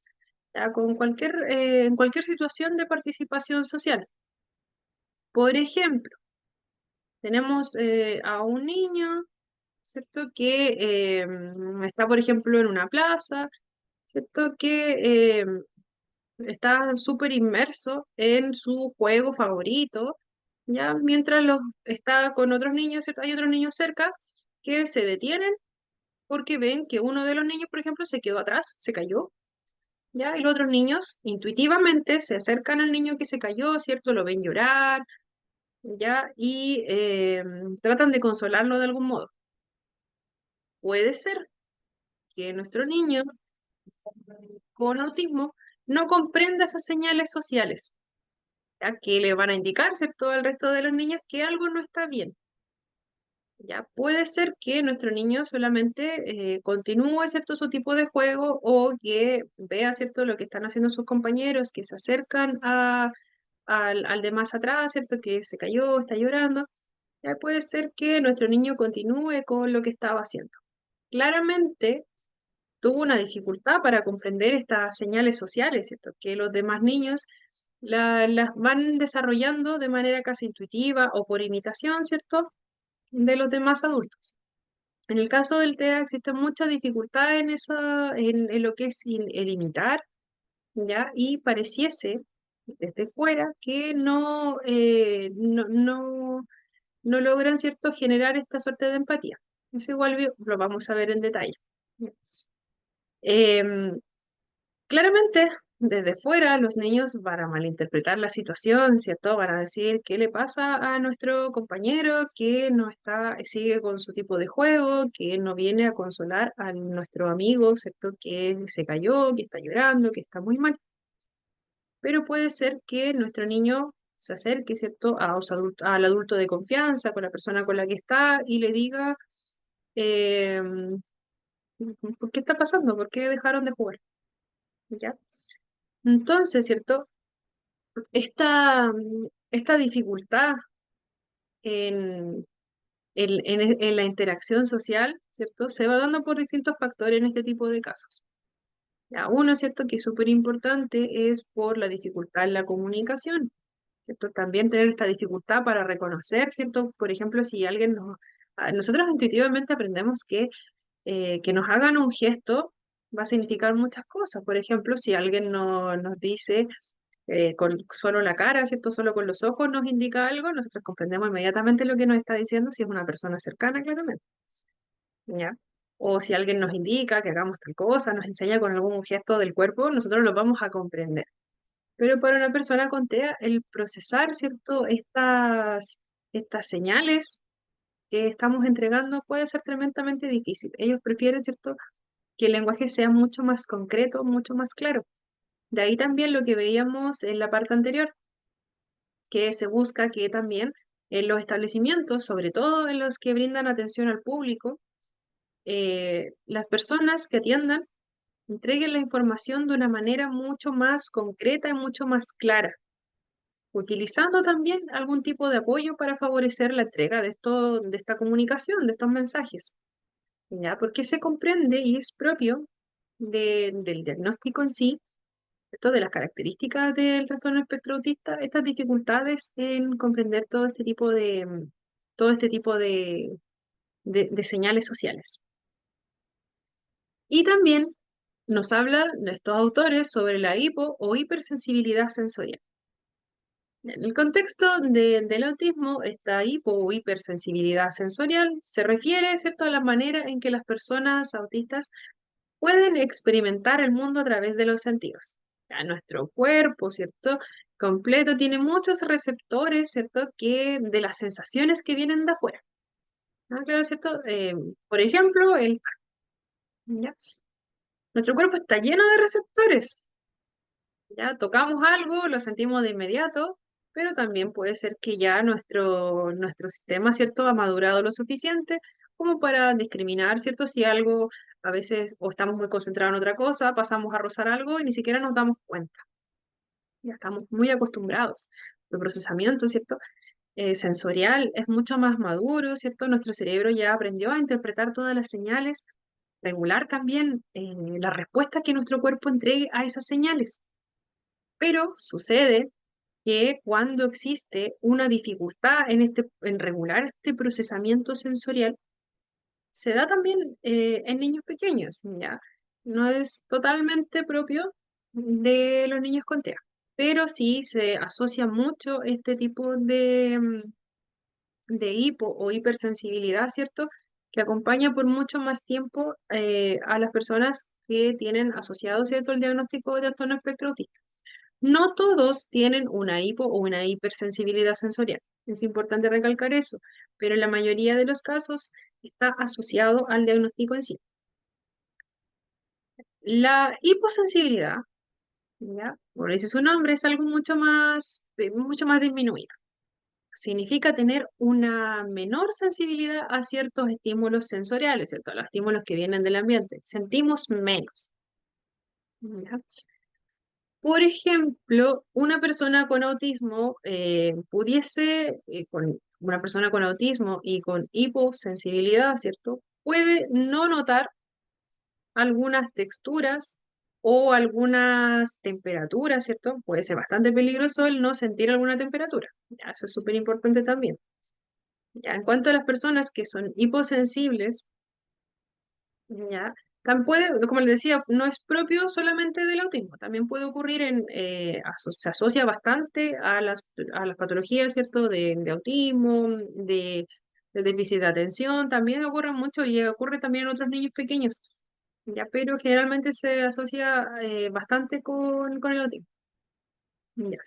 ya, en cualquier situación de participación social. Por ejemplo, tenemos a un niño ¿cierto? Que está, por ejemplo, en una plaza, ¿cierto? Que está súper inmerso en su juego favorito, ¿ya? Mientras está con otros niños, ¿cierto? Hay otros niños cerca que se detienen porque ven que uno de los niños, por ejemplo, se quedó atrás, se cayó, ¿ya? Y los otros niños intuitivamente se acercan al niño que se cayó, ¿cierto? Lo ven llorar, ¿ya? Y tratan de consolarlo de algún modo. Puede ser que nuestro niño con autismo no comprenda esas señales sociales, ya que le van a indicar, ¿cierto?, al resto de los niños que algo no está bien. Ya puede ser que nuestro niño solamente continúe, ¿cierto?, su tipo de juego o que vea, ¿cierto?, lo que están haciendo sus compañeros, que se acercan al de más atrás, ¿cierto?, que se cayó, está llorando. Ya puede ser que nuestro niño continúe con lo que estaba haciendo. Claramente tuvo una dificultad para comprender estas señales sociales, ¿cierto? Que los demás niños las van desarrollando de manera casi intuitiva o por imitación, ¿cierto? De los demás adultos. En el caso del TEA existe mucha dificultad en lo que es el imitar, ¿ya? Y pareciese desde fuera que no logran, ¿cierto?, generar esta suerte de empatía. Eso igual lo vamos a ver en detalle. Em, Claramente, desde fuera, los niños van a malinterpretar la situación, ¿cierto? Van a decir, ¿qué le pasa a nuestro compañero que no está, sigue con su tipo de juego, que no viene a consolar a nuestro amigo, ¿cierto? Que se cayó, que está llorando, que está muy mal. Pero puede ser que nuestro niño se acerque, ¿cierto?, al adulto de confianza, con la persona con la que está, y le diga, em, ¿por qué está pasando? ¿Por qué dejaron de jugar? ¿Ya? Entonces, ¿cierto? Esta dificultad en, en la interacción social, ¿cierto? Se va dando por distintos factores en este tipo de casos. Ya, uno, ¿cierto?, que es súper importante es por la dificultad en la comunicación, ¿cierto? También tener esta dificultad para reconocer, ¿cierto? Por ejemplo, si alguien nosotros intuitivamente aprendemos que nos hagan un gesto va a significar muchas cosas. Por ejemplo, si alguien nos dice con solo la cara, ¿cierto? Solo con los ojos nos indica algo, nosotros comprendemos inmediatamente lo que nos está diciendo si es una persona cercana, claramente, ¿ya? O si alguien nos indica que hagamos tal cosa, nos enseña con algún gesto del cuerpo, nosotros lo vamos a comprender. Pero para una persona con TEA, el procesar, ¿cierto?, estas señales que estamos entregando puede ser tremendamente difícil. Ellos prefieren, ¿cierto?, que el lenguaje sea mucho más concreto, mucho más claro. De ahí también lo que veíamos en la parte anterior, que se busca que también en los establecimientos, sobre todo en los que brindan atención al público, las personas que atiendan entreguen la información de una manera mucho más concreta y mucho más clara, utilizando también algún tipo de apoyo para favorecer la entrega de esta comunicación, de estos mensajes, ¿ya? Porque se comprende y es propio del diagnóstico en sí, ¿cierto?, de las características del trastorno espectro autista, estas dificultades en comprender todo este tipo de señales sociales. Y también nos hablan estos autores sobre la hipo o hipersensibilidad sensorial. En el contexto del autismo, esta hipo o hipersensibilidad sensorial se refiere, ¿cierto?, a la manera en que las personas autistas pueden experimentar el mundo a través de los sentidos. Ya nuestro cuerpo, ¿cierto?, completo tiene muchos receptores, ¿cierto?, de las sensaciones que vienen de afuera. ¿Ah, claro, cierto? Por ejemplo, ¿ya? Nuestro cuerpo está lleno de receptores. Ya tocamos algo, lo sentimos de inmediato, pero también puede ser que ya nuestro sistema, ¿cierto?, ha madurado lo suficiente como para discriminar, ¿cierto?, si algo a veces o estamos muy concentrados en otra cosa, pasamos a rozar algo y ni siquiera nos damos cuenta. Ya estamos muy acostumbrados. El procesamiento, ¿cierto?, sensorial es mucho más maduro, ¿cierto? Nuestro cerebro ya aprendió a interpretar todas las señales, regular también la respuesta que nuestro cuerpo entregue a esas señales. Pero sucede que cuando existe una dificultad en regular este procesamiento sensorial, se da también en niños pequeños, ¿ya? No es totalmente propio de los niños con TEA, pero sí se asocia mucho este tipo de hipo o hipersensibilidad, ¿cierto? Que acompaña por mucho más tiempo a las personas que tienen asociado, ¿cierto?, el diagnóstico de trastorno espectro autista. No todos tienen una hipo o una hipersensibilidad sensorial. Es importante recalcar eso, pero en la mayoría de los casos está asociado al diagnóstico en sí. La hiposensibilidad, ¿ya? Como dice su nombre, es algo mucho más disminuido. Significa tener una menor sensibilidad a ciertos estímulos sensoriales, ¿cierto? A los estímulos que vienen del ambiente. Sentimos menos, ¿ya? Por ejemplo, una persona con autismo con una persona con autismo y con hiposensibilidad, ¿cierto? Puede no notar algunas texturas o algunas temperaturas, ¿cierto? Puede ser bastante peligroso el no sentir alguna temperatura. Ya, eso es súper importante también. Ya, en cuanto a las personas que son hiposensibles, ya, como les decía, no es propio solamente del autismo, también puede ocurrir se asocia bastante a las patologías, ¿cierto? De autismo, de déficit de atención, también ocurre mucho y ocurre también en otros niños pequeños, ya, pero generalmente se asocia bastante con el autismo. Ya.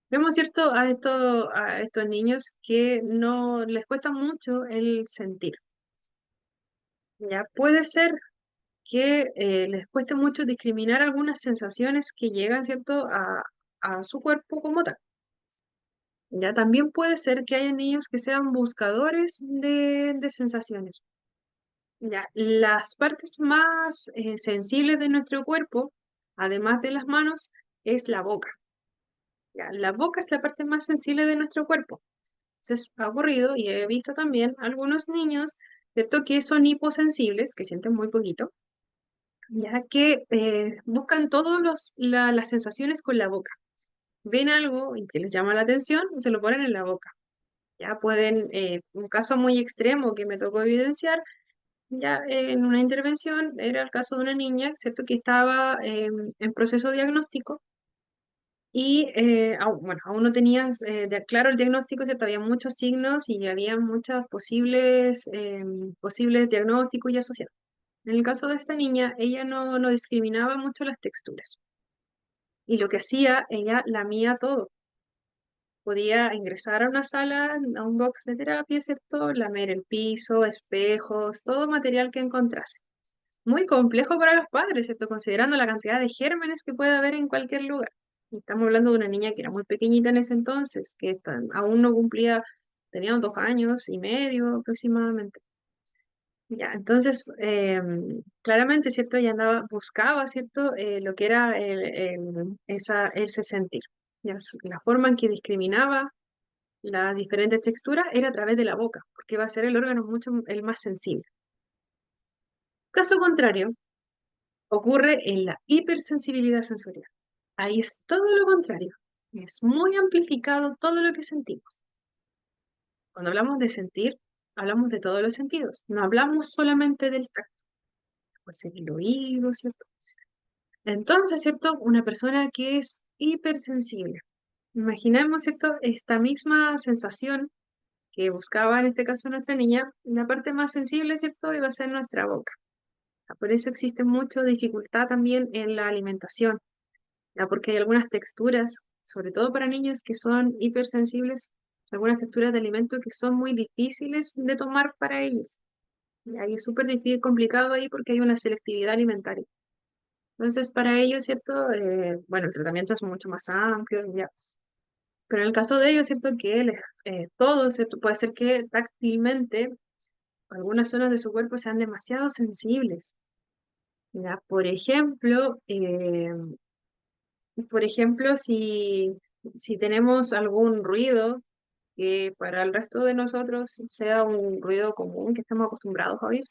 Vemos, ¿cierto?, a estos niños que no les cuesta mucho el sentir. Ya puede ser que les cueste mucho discriminar algunas sensaciones que llegan, ¿cierto?, a su cuerpo como tal. Ya también puede ser que haya niños que sean buscadores de sensaciones. Ya, las partes más sensibles de nuestro cuerpo, además de las manos, es la boca. Ya, la boca es la parte más sensible de nuestro cuerpo. Entonces, ha ocurrido y he visto también algunos niños, ¿cierto?, que son hiposensibles, que sienten muy poquito, ya que buscan todas las sensaciones con la boca. Ven algo y que les llama la atención, se lo ponen en la boca. Ya pueden, un caso muy extremo que me tocó evidenciar, ya en una intervención, era el caso de una niña, ¿cierto?, que estaba en proceso diagnóstico y, bueno, aún no tenía claro el diagnóstico, ¿cierto? Había muchos signos y había muchos posibles diagnósticos y asociados. En el caso de esta niña, ella no discriminaba mucho las texturas. Y lo que hacía, ella lamía todo. Podía ingresar a una sala, a un box de terapia, ¿cierto? Lamer el piso, espejos, todo material que encontrase. Muy complejo para los padres, ¿cierto? Considerando la cantidad de gérmenes que puede haber en cualquier lugar. Y estamos hablando de una niña que era muy pequeñita en ese entonces, que aún no cumplía, tenía 2 años y medio aproximadamente. Ya, entonces, claramente, ¿cierto? Ella buscaba, ¿cierto? Lo que era ese sentir. Ya, la forma en que discriminaba las diferentes texturas era a través de la boca, porque va a ser el órgano el más sensible. Caso contrario, ocurre en la hipersensibilidad sensorial. Ahí es todo lo contrario. Es muy amplificado todo lo que sentimos. Cuando hablamos de sentir, hablamos de todos los sentidos. No hablamos solamente del tacto. Puede ser el oído, ¿cierto? Entonces, ¿cierto? Una persona que es hipersensible. Imaginemos, ¿cierto? Esta misma sensación que buscaba en este caso nuestra niña, la parte más sensible, ¿cierto? Iba a ser nuestra boca. Por eso existe mucha dificultad también en la alimentación, ¿ya? Porque hay algunas texturas, sobre todo para niños que son hipersensibles, algunas texturas de alimento que son muy difíciles de tomar para ellos. Y ahí es súper difícil, complicado ahí porque hay una selectividad alimentaria. Entonces, para ellos, ¿cierto? Bueno, el tratamiento es mucho más amplio, ya. Pero en el caso de ellos, ¿cierto? Que todo, ¿cierto? Puede ser que táctilmente algunas zonas de su cuerpo sean demasiado sensibles. ¿Ya? Por ejemplo, si tenemos algún ruido que para el resto de nosotros sea un ruido común que estamos acostumbrados a oír,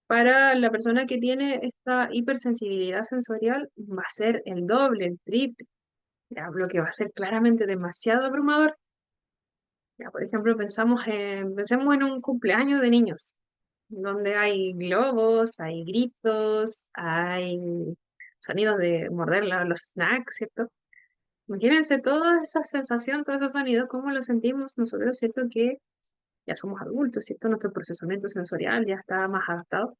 para la persona que tiene esta hipersensibilidad sensorial va a ser el doble, el triple, ¿ya? Lo que va a ser claramente demasiado abrumador. Ya, por ejemplo, pensemos en un cumpleaños de niños. donde hay globos, hay gritos, hay sonidos de morder los snacks, ¿cierto? Imagínense toda esa sensación, todos esos sonidos, cómo lo sentimos nosotros, ¿cierto? Que ya somos adultos, ¿cierto? Nuestro procesamiento sensorial ya está más adaptado.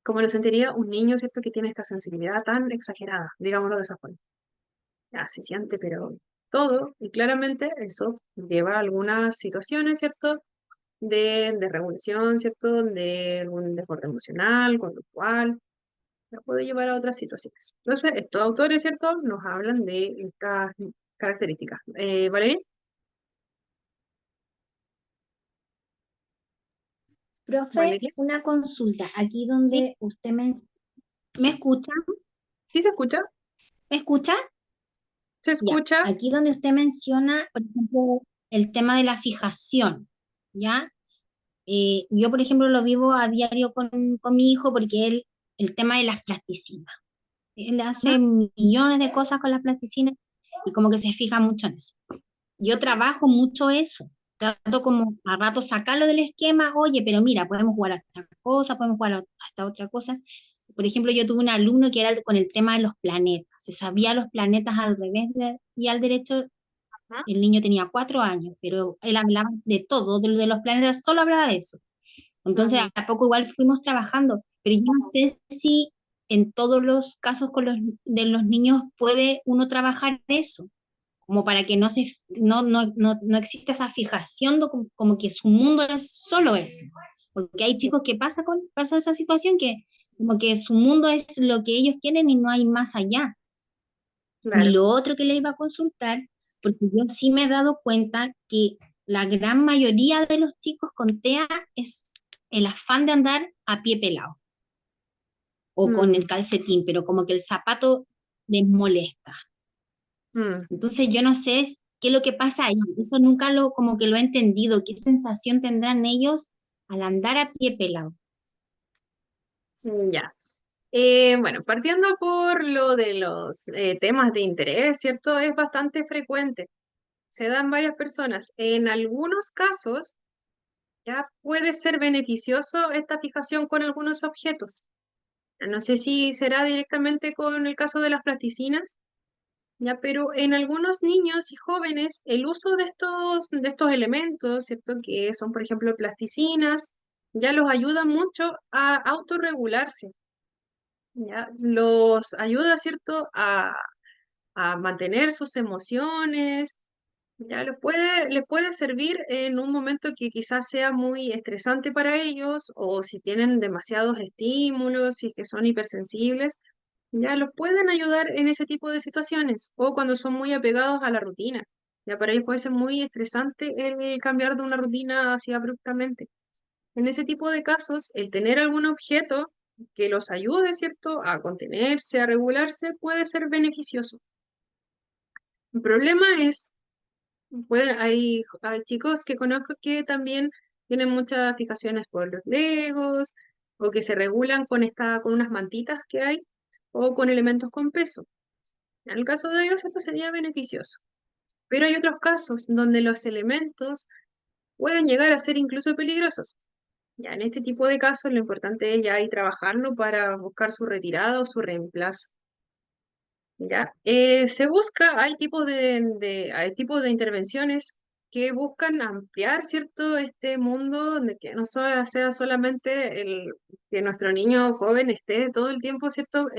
¿Cómo lo sentiría un niño, ¿cierto? Que tiene esta sensibilidad tan exagerada, digámoslo de esa forma. Ya se siente, pero todo, y claramente eso lleva a algunas situaciones, ¿cierto? De regulación, ¿cierto? De algún desborde emocional, conductual, la puede llevar a otras situaciones. Entonces, estos autores, ¿cierto? Nos hablan de estas características. Valeria, Profe, Valeria, una consulta. Aquí ¿sí? donde usted ¿me escucha? ¿Sí se escucha? ¿Me escucha? ¿Se Ya. escucha? Aquí donde usted menciona, por ejemplo, el tema de la fijación, ¿ya? Yo, por ejemplo, lo vivo a diario con mi hijo porque él, el tema de las plasticinas. Él Ujú. hace millones de cosas con las plasticinas y como que se fija mucho en eso. Yo trabajo mucho eso. Trato como a rato sacarlo del esquema, oye, pero mira, podemos jugar a esta cosa, podemos jugar a esta otra cosa. Por ejemplo, yo tuve un alumno que era con el tema de los planetas. Se sabía los planetas al revés y al derecho. Ujú. El niño tenía 4 años, pero él hablaba de todo, de los planetas, solo hablaba de eso. Entonces, Ujú. a poco igual fuimos trabajando, pero yo no sé si en todos los casos de los niños puede uno trabajar eso, como para que no exista esa fijación, como que su mundo es solo eso. Porque hay chicos que pasa esa situación que como que su mundo es lo que ellos quieren y no hay más allá. Y Claro. lo otro que le iba a consultar, porque yo sí me he dado cuenta que la gran mayoría de los chicos con TEA es el afán de andar a pie pelado o con Mm, el calcetín, pero como que el zapato les molesta. mm. Entonces yo no sé qué es lo que pasa ahí. Eso nunca como que lo he entendido. ¿Qué sensación tendrán ellos al andar a pie pelado? Ya. Bueno, partiendo por lo de los temas de interés, ¿cierto? Es bastante frecuente. Se dan varias personas. En algunos casos, ya puede ser beneficioso esta fijación con algunos objetos. No sé si será directamente con el caso de las plasticinas, ya, pero en algunos niños y jóvenes el uso de estos elementos, ¿cierto? Que son, por ejemplo, plasticinas, ya los ayuda mucho a autorregularse, ya los ayuda, ¿cierto? A mantener sus emociones, ya les puede servir en un momento que quizás sea muy estresante para ellos o si tienen demasiados estímulos, si es que son hipersensibles, ya los pueden ayudar en ese tipo de situaciones o cuando son muy apegados a la rutina. Ya para ellos puede ser muy estresante el cambiar de una rutina así abruptamente. En ese tipo de casos, el tener algún objeto que los ayude, ¿cierto?, a contenerse, a regularse, puede ser beneficioso. El problema es hay chicos que conozco que también tienen muchas fijaciones por los legos o que se regulan con unas mantitas que hay o con elementos con peso. En el caso de ellos esto sería beneficioso. Pero hay otros casos donde los elementos pueden llegar a ser incluso peligrosos. Ya en este tipo de casos lo importante es ya ahí trabajarlo para buscar su retirada o su reemplazo. ¿Ya? Se busca, hay tipos de intervenciones que buscan ampliar, ¿cierto? Este mundo de que no solo sea solamente que nuestro niño o joven esté todo el tiempo, ¿cierto?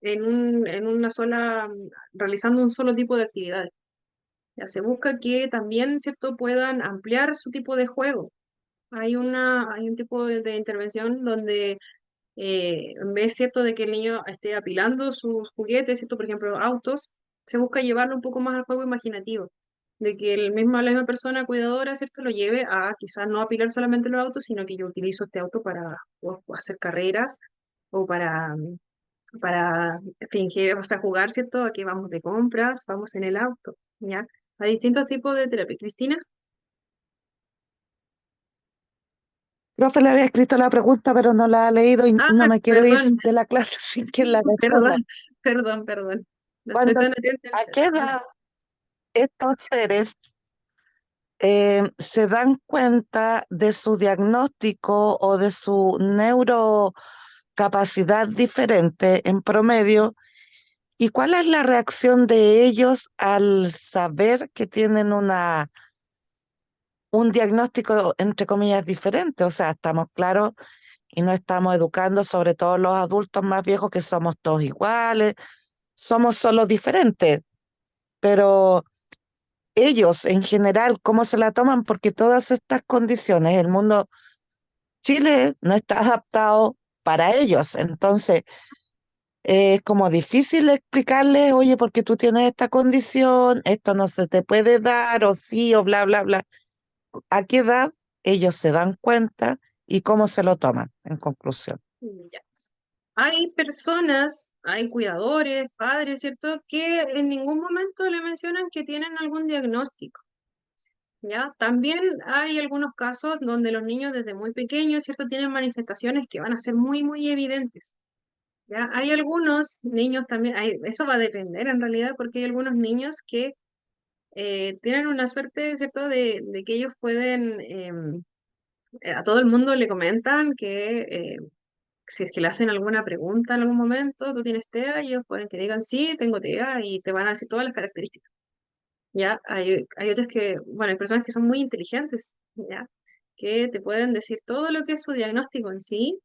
En una sola, realizando un solo tipo de actividades. Ya se busca que también, ¿cierto? Puedan ampliar su tipo de juego. Hay un tipo de intervención donde en vez, ¿cierto?, de que el niño esté apilando sus juguetes, ¿cierto?, por ejemplo, autos, se busca llevarlo un poco más al juego imaginativo, de que la misma persona cuidadora, ¿cierto?, lo lleve a quizás no apilar solamente los autos, sino que yo utilizo este auto para o hacer carreras o para fingir, o sea, jugar, ¿cierto?, a que vamos de compras, vamos en el auto, ¿ya? Hay distintos tipos de terapia. Cristina. Profe, le había escrito la pregunta, pero no la ha leído y Ah, no me quiero ir perdón, de la clase sin que la responda. perdón, perdón. No estoy Cuando, tan atenta al ¿a chat. qué edad estos seres se dan cuenta de su diagnóstico o de su neurocapacidad diferente en promedio. ¿Y cuál es la reacción de ellos al saber que tienen un diagnóstico, entre comillas, diferente? O sea, estamos claros y no estamos educando, sobre todo los adultos más viejos, que somos todos iguales, somos solo diferentes, pero ellos en general, ¿cómo se la toman? Porque todas estas condiciones, el mundo, Chile no está adaptado para ellos, entonces es como difícil explicarles, oye, porque tú tienes esta condición, esto no se te puede dar, o sí, o bla, bla, bla. ¿A qué edad ellos se dan cuenta y cómo se lo toman, en conclusión? Ya. Hay personas, hay cuidadores, padres, ¿cierto?, que en ningún momento le mencionan que tienen algún diagnóstico, ¿ya? También hay algunos casos donde los niños desde muy pequeños, ¿cierto?, tienen manifestaciones que van a ser muy, muy evidentes, ¿ya? Hay algunos niños también, eso va a depender en realidad, porque hay algunos niños que tienen una suerte, ¿cierto?, de que ellos pueden, a todo el mundo le comentan que si es que le hacen alguna pregunta en algún momento, tú tienes TEA, y ellos pueden que digan, sí, tengo TEA, y te van a decir todas las características. ¿Ya? Hay otros que, bueno, hay personas que son muy inteligentes, ¿ya? Que te pueden decir todo lo que es su diagnóstico en sí,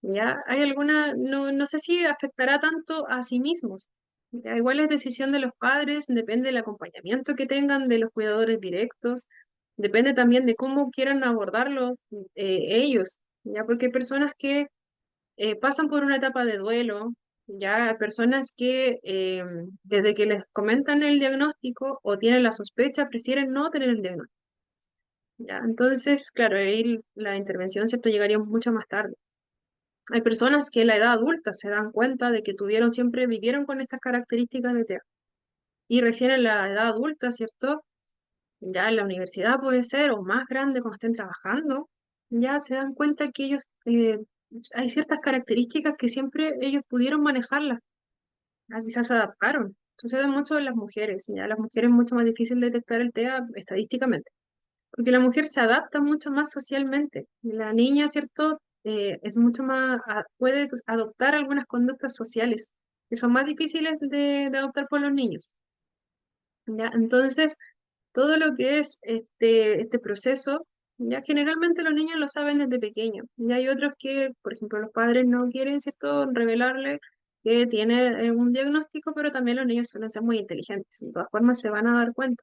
¿ya? Hay alguna, no sé si afectará tanto a sí mismos, ¿ya? Igual es decisión de los padres, depende del acompañamiento que tengan de los cuidadores directos, depende también de cómo quieran abordarlo ellos, ¿ya? Porque hay personas que pasan por una etapa de duelo, ya hay personas que desde que les comentan el diagnóstico o tienen la sospecha, prefieren no tener el diagnóstico. ¿Ya? Entonces, claro, ahí la intervención, ¿cierto?, llegaría mucho más tarde. Hay personas que en la edad adulta se dan cuenta de que vivieron con estas características de TEA. Y recién en la edad adulta, ¿cierto? Ya en la universidad puede ser, o más grande cuando estén trabajando, ya se dan cuenta que ellos, hay ciertas características que siempre ellos pudieron manejarlas, ya quizás se adaptaron. Sucede mucho en las mujeres, ya las mujeres es mucho más difícil detectar el TEA estadísticamente, porque la mujer se adapta mucho más socialmente. La niña, ¿cierto? Es mucho más, puede adoptar algunas conductas sociales que son más difíciles de adoptar por los niños. ¿Ya? Entonces, todo lo que es este proceso, ya generalmente los niños lo saben desde pequeños. Y hay otros que, por ejemplo, los padres no quieren, ¿cierto?, revelarle que tiene un diagnóstico, pero también los niños suelen ser muy inteligentes. De todas formas, se van a dar cuenta.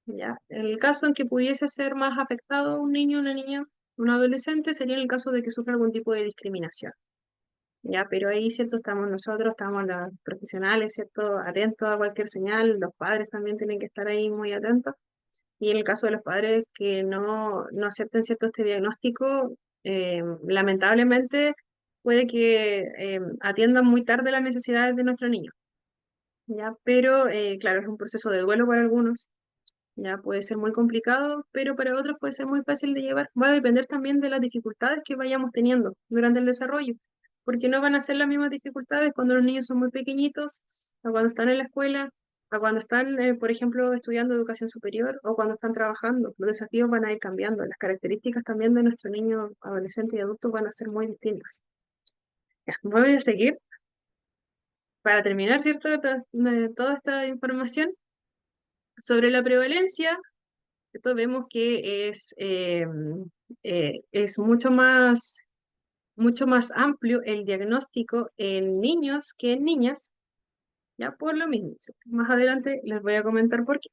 ¿Ya? El caso en que pudiese ser más afectado un niño, una niña, un adolescente, sería en el caso de que sufra algún tipo de discriminación. Ya, pero ahí, ¿cierto? Estamos nosotros, estamos los profesionales, ¿cierto? Atentos a cualquier señal, los padres también tienen que estar ahí muy atentos. Y en el caso de los padres que no acepten, ¿cierto?, este diagnóstico, lamentablemente puede que atiendan muy tarde las necesidades de nuestro niño, ¿ya? Pero, claro, es un proceso de duelo para algunos, ya puede ser muy complicado, pero para otros puede ser muy fácil de llevar. Va a depender también de las dificultades que vayamos teniendo durante el desarrollo, porque no van a ser las mismas dificultades cuando los niños son muy pequeñitos, o cuando están en la escuela, o cuando están, por ejemplo, estudiando educación superior, o cuando están trabajando. Los desafíos van a ir cambiando, las características también de nuestro niño, adolescente y adulto van a ser muy distintas. Ya, voy a seguir para terminar, ¿cierto?, de toda esta información sobre la prevalencia. Esto vemos que es mucho más amplio el diagnóstico en niños que en niñas, ya por lo mismo. Más adelante les voy a comentar por qué.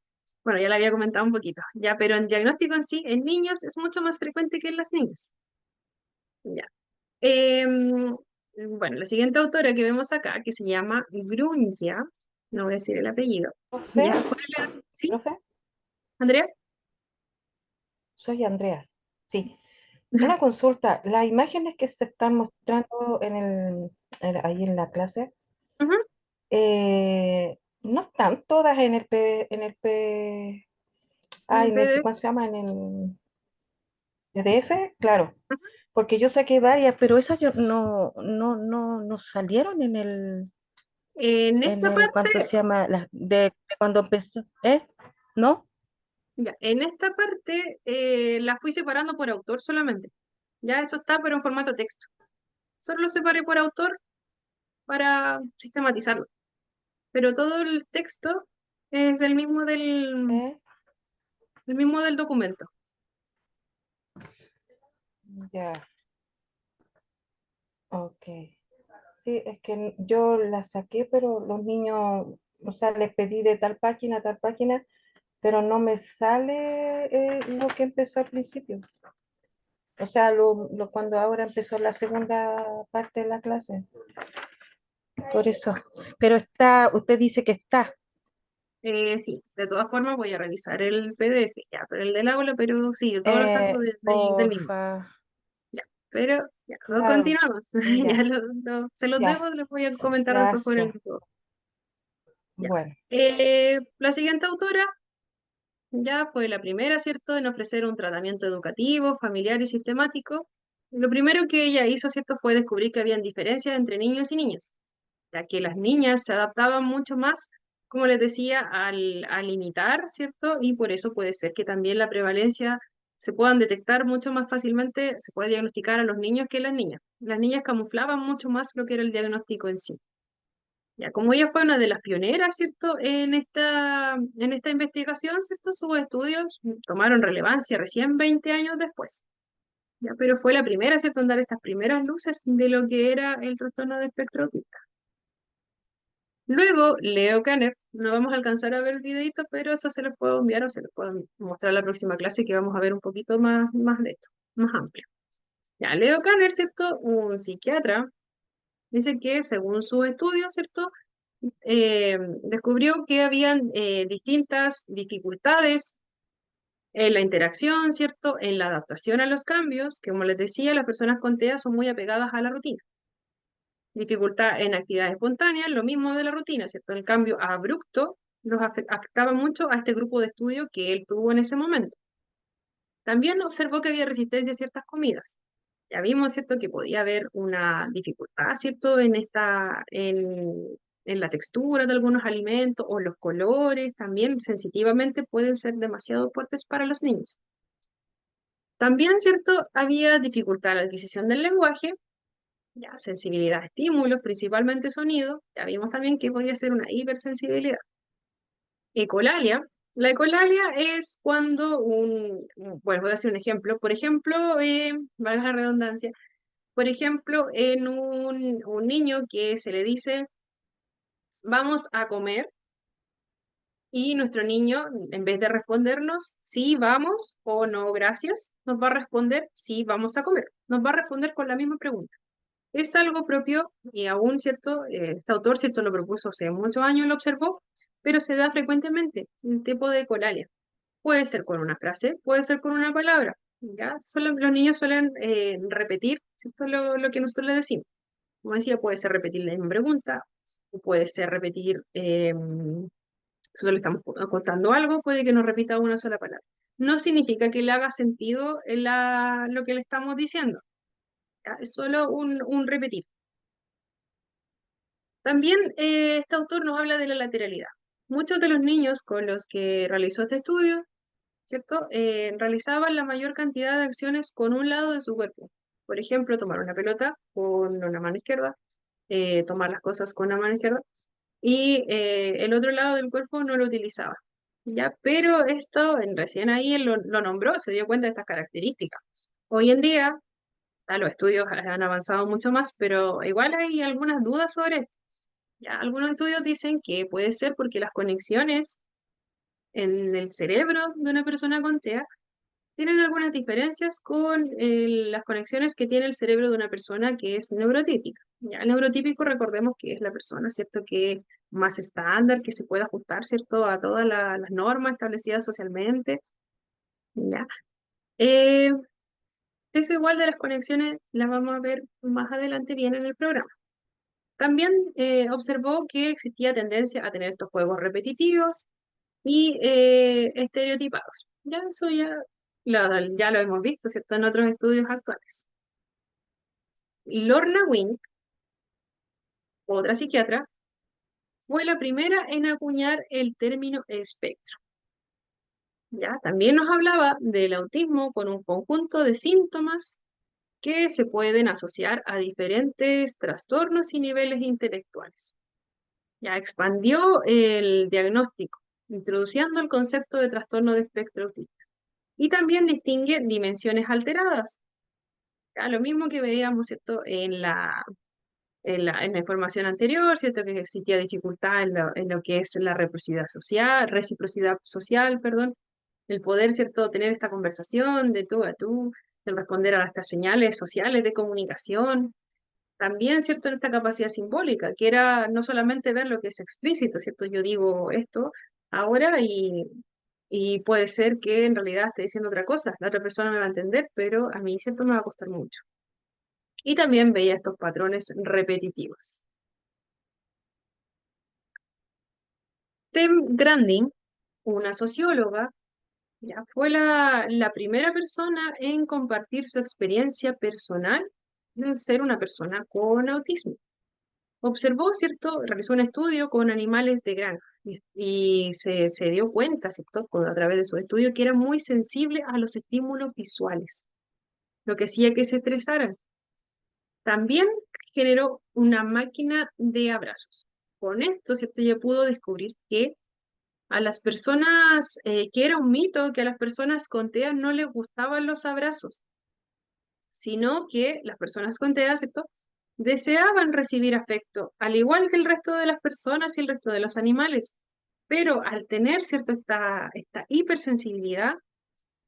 Bueno, ya lo había comentado un poquito, ya, pero en diagnóstico en sí, en niños es mucho más frecuente que en las niñas. Ya. Em, bueno, la siguiente autora que vemos acá, que se llama Grunya, no voy a decir el apellido. Profe, ¿Ya? ¿Sí, profe, Andrea? soy Andrea. Sí, una consulta. Las imágenes que se están mostrando ahí en la clase, Ujú. no están todas En el ay, PDF. ¿cómo se llama? En el PDF, claro. Porque yo saqué varias, pero esas yo no salieron En en esta el, ¿cuánto parte, se llama? De cuando empezó, ¿eh? ¿No? Ya, en esta parte la fui separando por autor solamente. Ya esto está, pero en formato texto. Solo lo separé por autor para sistematizarlo. Pero todo el texto es ¿Eh? del mismo del documento. Ya, ok. Sí, es que yo la saqué, pero los niños, o sea, les pedí de tal página a tal página, pero no me sale lo que empezó al principio. O sea, cuando ahora empezó la segunda parte de la clase. Por eso. Pero está, usted dice que está. Sí, de todas formas voy a revisar el PDF, ya, pero el del aula, pero sí, todo lo saco del mismo. Porfa, Ya, pero ya, claro, continuamos. Ya ya, se los ya, debo, les voy a comentar después por el gracias. grupo. Ya. Bueno, La siguiente autora ya fue la primera, ¿cierto?, en ofrecer un tratamiento educativo, familiar y sistemático. Lo primero que ella hizo, ¿cierto?, fue descubrir que habían diferencias entre niños y niñas, ya que las niñas se adaptaban mucho más, como les decía, al imitar, ¿cierto? Y por eso puede ser que también la prevalencia se puedan detectar mucho más fácilmente, se puede diagnosticar a los niños que a las niñas. Las niñas camuflaban mucho más lo que era el diagnóstico en sí. Ya, como ella fue una de las pioneras, ¿cierto? En esta investigación, ¿cierto? Sus estudios tomaron relevancia recién 20 años después. Ya, pero fue la primera, ¿cierto?, en dar estas primeras luces de lo que era el trastorno de espectro autista. Luego, Leo Kanner, no vamos a alcanzar a ver el videito, pero eso se los puedo enviar o se los puedo mostrar en la próxima clase que vamos a ver un poquito más de esto, más amplio. Ya, Leo Kanner, ¿cierto? Un psiquiatra, dice que según sus estudios, ¿cierto? Descubrió que habían distintas dificultades en la interacción, ¿cierto? En la adaptación a los cambios, que como les decía, las personas con TEA son muy apegadas a la rutina. Dificultad en actividades espontáneas, lo mismo de la rutina, ¿cierto? El cambio abrupto los afectaba mucho a este grupo de estudio que él tuvo en ese momento. También observó que había resistencia a ciertas comidas. Ya vimos, ¿cierto?, que podía haber una dificultad, ¿cierto?, en la textura de algunos alimentos o los colores, también sensitivamente pueden ser demasiado fuertes para los niños. También, ¿cierto?, había dificultad en la adquisición del lenguaje, ya sensibilidad a estímulos, principalmente sonido, ya vimos también que podía ser una hipersensibilidad. Ecolalia. La ecolalia es cuando bueno, voy a hacer un ejemplo, por ejemplo, valga la redundancia, por ejemplo, en un niño que se le dice, vamos a comer, y nuestro niño, en vez de respondernos, sí, vamos o no, gracias, nos va a responder, sí, vamos a comer. Nos va a responder con la misma pregunta. Es algo propio y aún, ¿cierto? Este autor, ¿cierto?, lo propuso hace muchos años, lo observó, pero se da frecuentemente un tipo de ecolalia. Puede ser con una frase, puede ser con una palabra. ¿Ya? Los niños suelen repetir, ¿cierto?, lo que nosotros les decimos. Como decía, puede ser repetir la misma pregunta, o puede ser repetir, si solo le estamos contando algo, puede que nos repita una sola palabra. No significa que le haga sentido lo que le estamos diciendo. ¿Ya? Es solo un repetir. También este autor nos habla de la lateralidad. Muchos de los niños con los que realizó este estudio, ¿cierto? Realizaban la mayor cantidad de acciones con un lado de su cuerpo. Por ejemplo, tomar una pelota con una mano izquierda, tomar las cosas con la mano izquierda, y el otro lado del cuerpo no lo utilizaba. ¿Ya? Pero esto, recién ahí él lo nombró, se dio cuenta de estas características. Hoy en día, los estudios han avanzado mucho más, pero igual hay algunas dudas sobre esto. ¿Ya? Algunos estudios dicen que puede ser porque las conexiones en el cerebro de una persona con TEA tienen algunas diferencias con las conexiones que tiene el cerebro de una persona que es neurotípica. Ya, el neurotípico, recordemos que es la persona, ¿cierto?, que más estándar, que se puede ajustar, ¿cierto?, a todas las normas establecidas socialmente. ¿Ya? Eh, Eso igual de las conexiones la vamos a ver más adelante bien en el programa. También observó que existía tendencia a tener estos juegos repetitivos y estereotipados. Ya eso ya lo hemos visto, ¿cierto?, en otros estudios actuales. Lorna Wink, otra psiquiatra, fue la primera en acuñar el término espectro. ¿ya? También nos hablaba del autismo con un conjunto de síntomas que se pueden asociar a diferentes trastornos y niveles intelectuales. Ya expandió el diagnóstico, introduciendo el concepto de trastorno de espectro autista. Y también distingue dimensiones alteradas. Ya, lo mismo que veíamos, ¿cierto? En la información anterior, ¿cierto? Que existía dificultad en lo que es la reciprocidad social, perdón, el poder, ¿cierto? Tener esta conversación de tú a tú, el responder a estas señales sociales de comunicación. También, ¿cierto? En esta capacidad simbólica, que era no solamente ver lo que es explícito, ¿cierto? Yo digo esto ahora y puede ser que en realidad esté diciendo otra cosa. La otra persona me va a entender, pero a mí, ¿cierto? Me va a costar mucho. Y también veía estos patrones repetitivos. Tem Grandin, una socióloga, ya fue la primera persona en compartir su experiencia personal de ser una persona con autismo. Observó, ¿cierto? Realizó un estudio con animales de granja y se dio cuenta, ¿cierto? A través de su estudio que era muy sensible a los estímulos visuales, lo que hacía que se estresaran. También generó una máquina de abrazos. Con esto, ¿cierto? Ya pudo descubrir que a las personas, que era un mito, que a las personas con TEA no les gustaban los abrazos, sino que las personas con TEA, ¿cierto? Deseaban recibir afecto, al igual que el resto de las personas y el resto de los animales. Pero al tener, ¿cierto? Esta hipersensibilidad,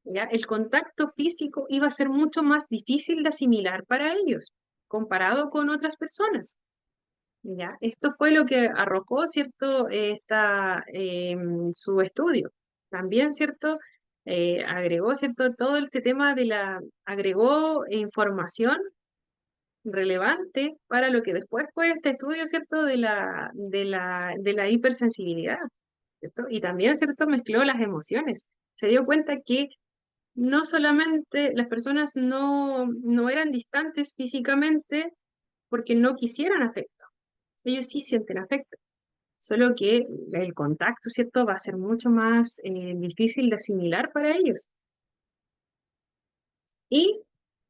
¿ya? El contacto físico iba a ser mucho más difícil de asimilar para ellos, comparado con otras personas. ¿Ya? Esto fue lo que arrojó, ¿cierto? Su estudio. También, ¿cierto? Agregó, ¿cierto? Todo este tema agregó información relevante para lo que después fue este estudio, ¿cierto? De la hipersensibilidad, ¿cierto? Y también, ¿cierto? Mezcló las emociones. Se dio cuenta que no solamente las personas no eran distantes físicamente porque no quisieran afecto, ellos sí sienten afecto, solo que el contacto, ¿cierto? Va a ser mucho más difícil de asimilar para ellos. Y,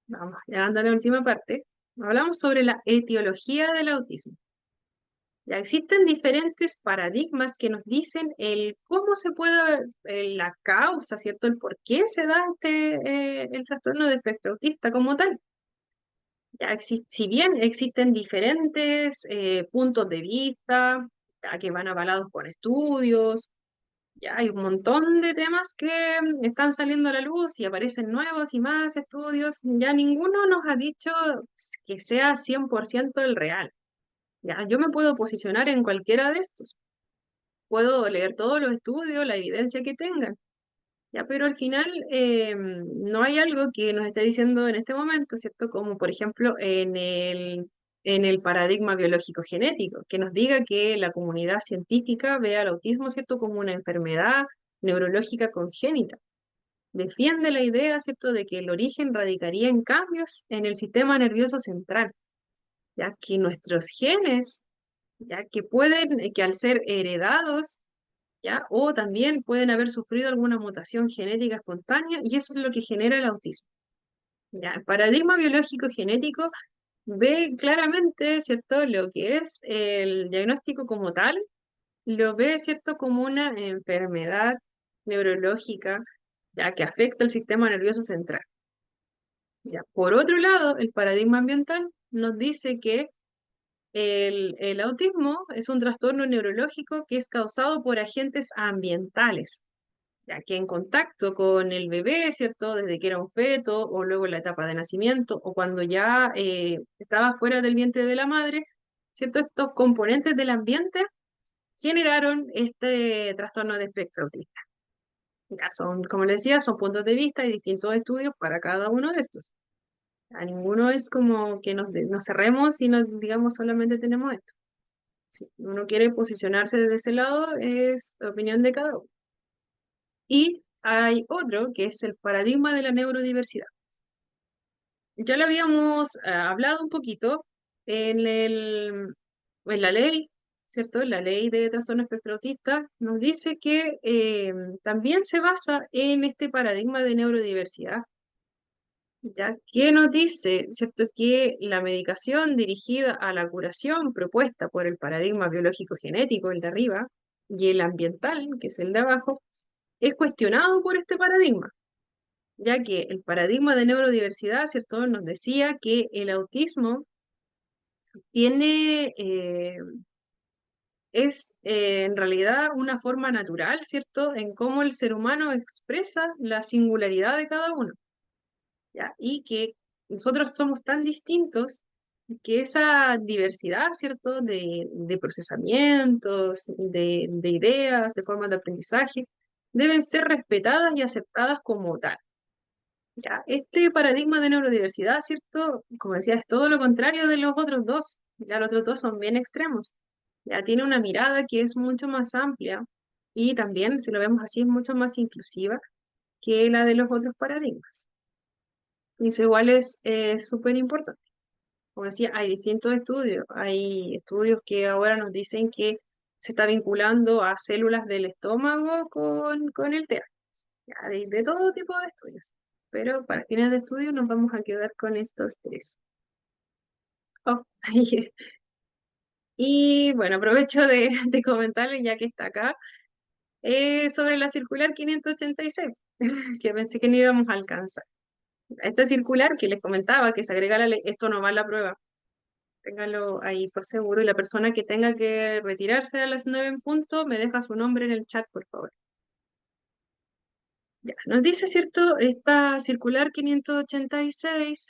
vamos, llegando a la última parte, hablamos sobre la etiología del autismo. Ya existen diferentes paradigmas que nos dicen el cómo se puede, la causa, ¿cierto? El por qué se da el trastorno de espectro autista como tal. Ya si bien existen diferentes puntos de vista, ya que van avalados con estudios, ya hay un montón de temas que están saliendo a la luz y aparecen nuevos y más estudios, ya ninguno nos ha dicho que sea 100% el real. Ya, yo me puedo posicionar en cualquiera de estos, puedo leer todos los estudios, la evidencia que tengan, ya, pero al final no hay algo que nos esté diciendo en este momento, ¿cierto? Como por ejemplo en el paradigma biológico genético, que nos diga que la comunidad científica ve al autismo, ¿cierto? Como una enfermedad neurológica congénita. Defiende la idea, ¿cierto?, de que el origen radicaría en cambios en el sistema nervioso central, ya que nuestros genes, ya que al ser heredados, ¿ya? O también pueden haber sufrido alguna mutación genética espontánea y eso es lo que genera el autismo. ¿Ya? El paradigma biológico genético ve claramente, ¿cierto?, lo que es el diagnóstico como tal, lo ve, ¿cierto?, como una enfermedad neurológica, ya que afecta el sistema nervioso central. ¿Ya? Por otro lado, el paradigma ambiental nos dice que el autismo es un trastorno neurológico que es causado por agentes ambientales, ya que en contacto con el bebé, ¿cierto? Desde que era un feto o luego en la etapa de nacimiento o cuando ya estaba fuera del vientre de la madre, ¿cierto? Estos componentes del ambiente generaron este trastorno de espectro autista. Ya son, como les decía, son puntos de vista y distintos estudios para cada uno de estos. A ninguno es como que nos cerremos y nos digamos solamente tenemos esto. Si uno quiere posicionarse desde ese lado, es opinión de cada uno. Y hay otro que es el paradigma de la neurodiversidad. Ya lo habíamos hablado un poquito en la ley ¿cierto? La ley de trastorno espectro autista nos dice que también se basa en este paradigma de neurodiversidad, ya que nos dice, ¿cierto?, que la medicación dirigida a la curación propuesta por el paradigma biológico genético, el de arriba, y el ambiental, que es el de abajo, es cuestionado por este paradigma, ya que el paradigma de neurodiversidad, ¿cierto?, nos decía que el autismo tiene, es en realidad una forma natural, ¿cierto?, en cómo el ser humano expresa la singularidad de cada uno, ¿ya? Y que nosotros somos tan distintos que esa diversidad, ¿cierto?, de procesamientos, de ideas, de formas de aprendizaje, deben ser respetadas y aceptadas como tal. Ya, este paradigma de neurodiversidad, ¿cierto? Como decía, es todo lo contrario de los otros dos. Ya los otros dos son bien extremos. Ya tiene una mirada que es mucho más amplia y también, si lo vemos así, es mucho más inclusiva que la de los otros paradigmas. Y eso igual es súper importante. Como decía, hay distintos estudios. Hay estudios que ahora nos dicen que se está vinculando a células del estómago con el TEA. Ya, de todo tipo de estudios. Pero para fines de estudio nos vamos a quedar con estos tres. Oh, y bueno, aprovecho de comentarles, ya que está acá, sobre la circular 586, que pensé que no íbamos a alcanzar. Esta circular que les comentaba, que se agrega a la ley, esto no va a la prueba, ténganlo ahí por seguro, y la persona que tenga que retirarse a las 9 en punto, me deja su nombre en el chat, por favor. Ya, nos dice, ¿cierto?, esta circular 586,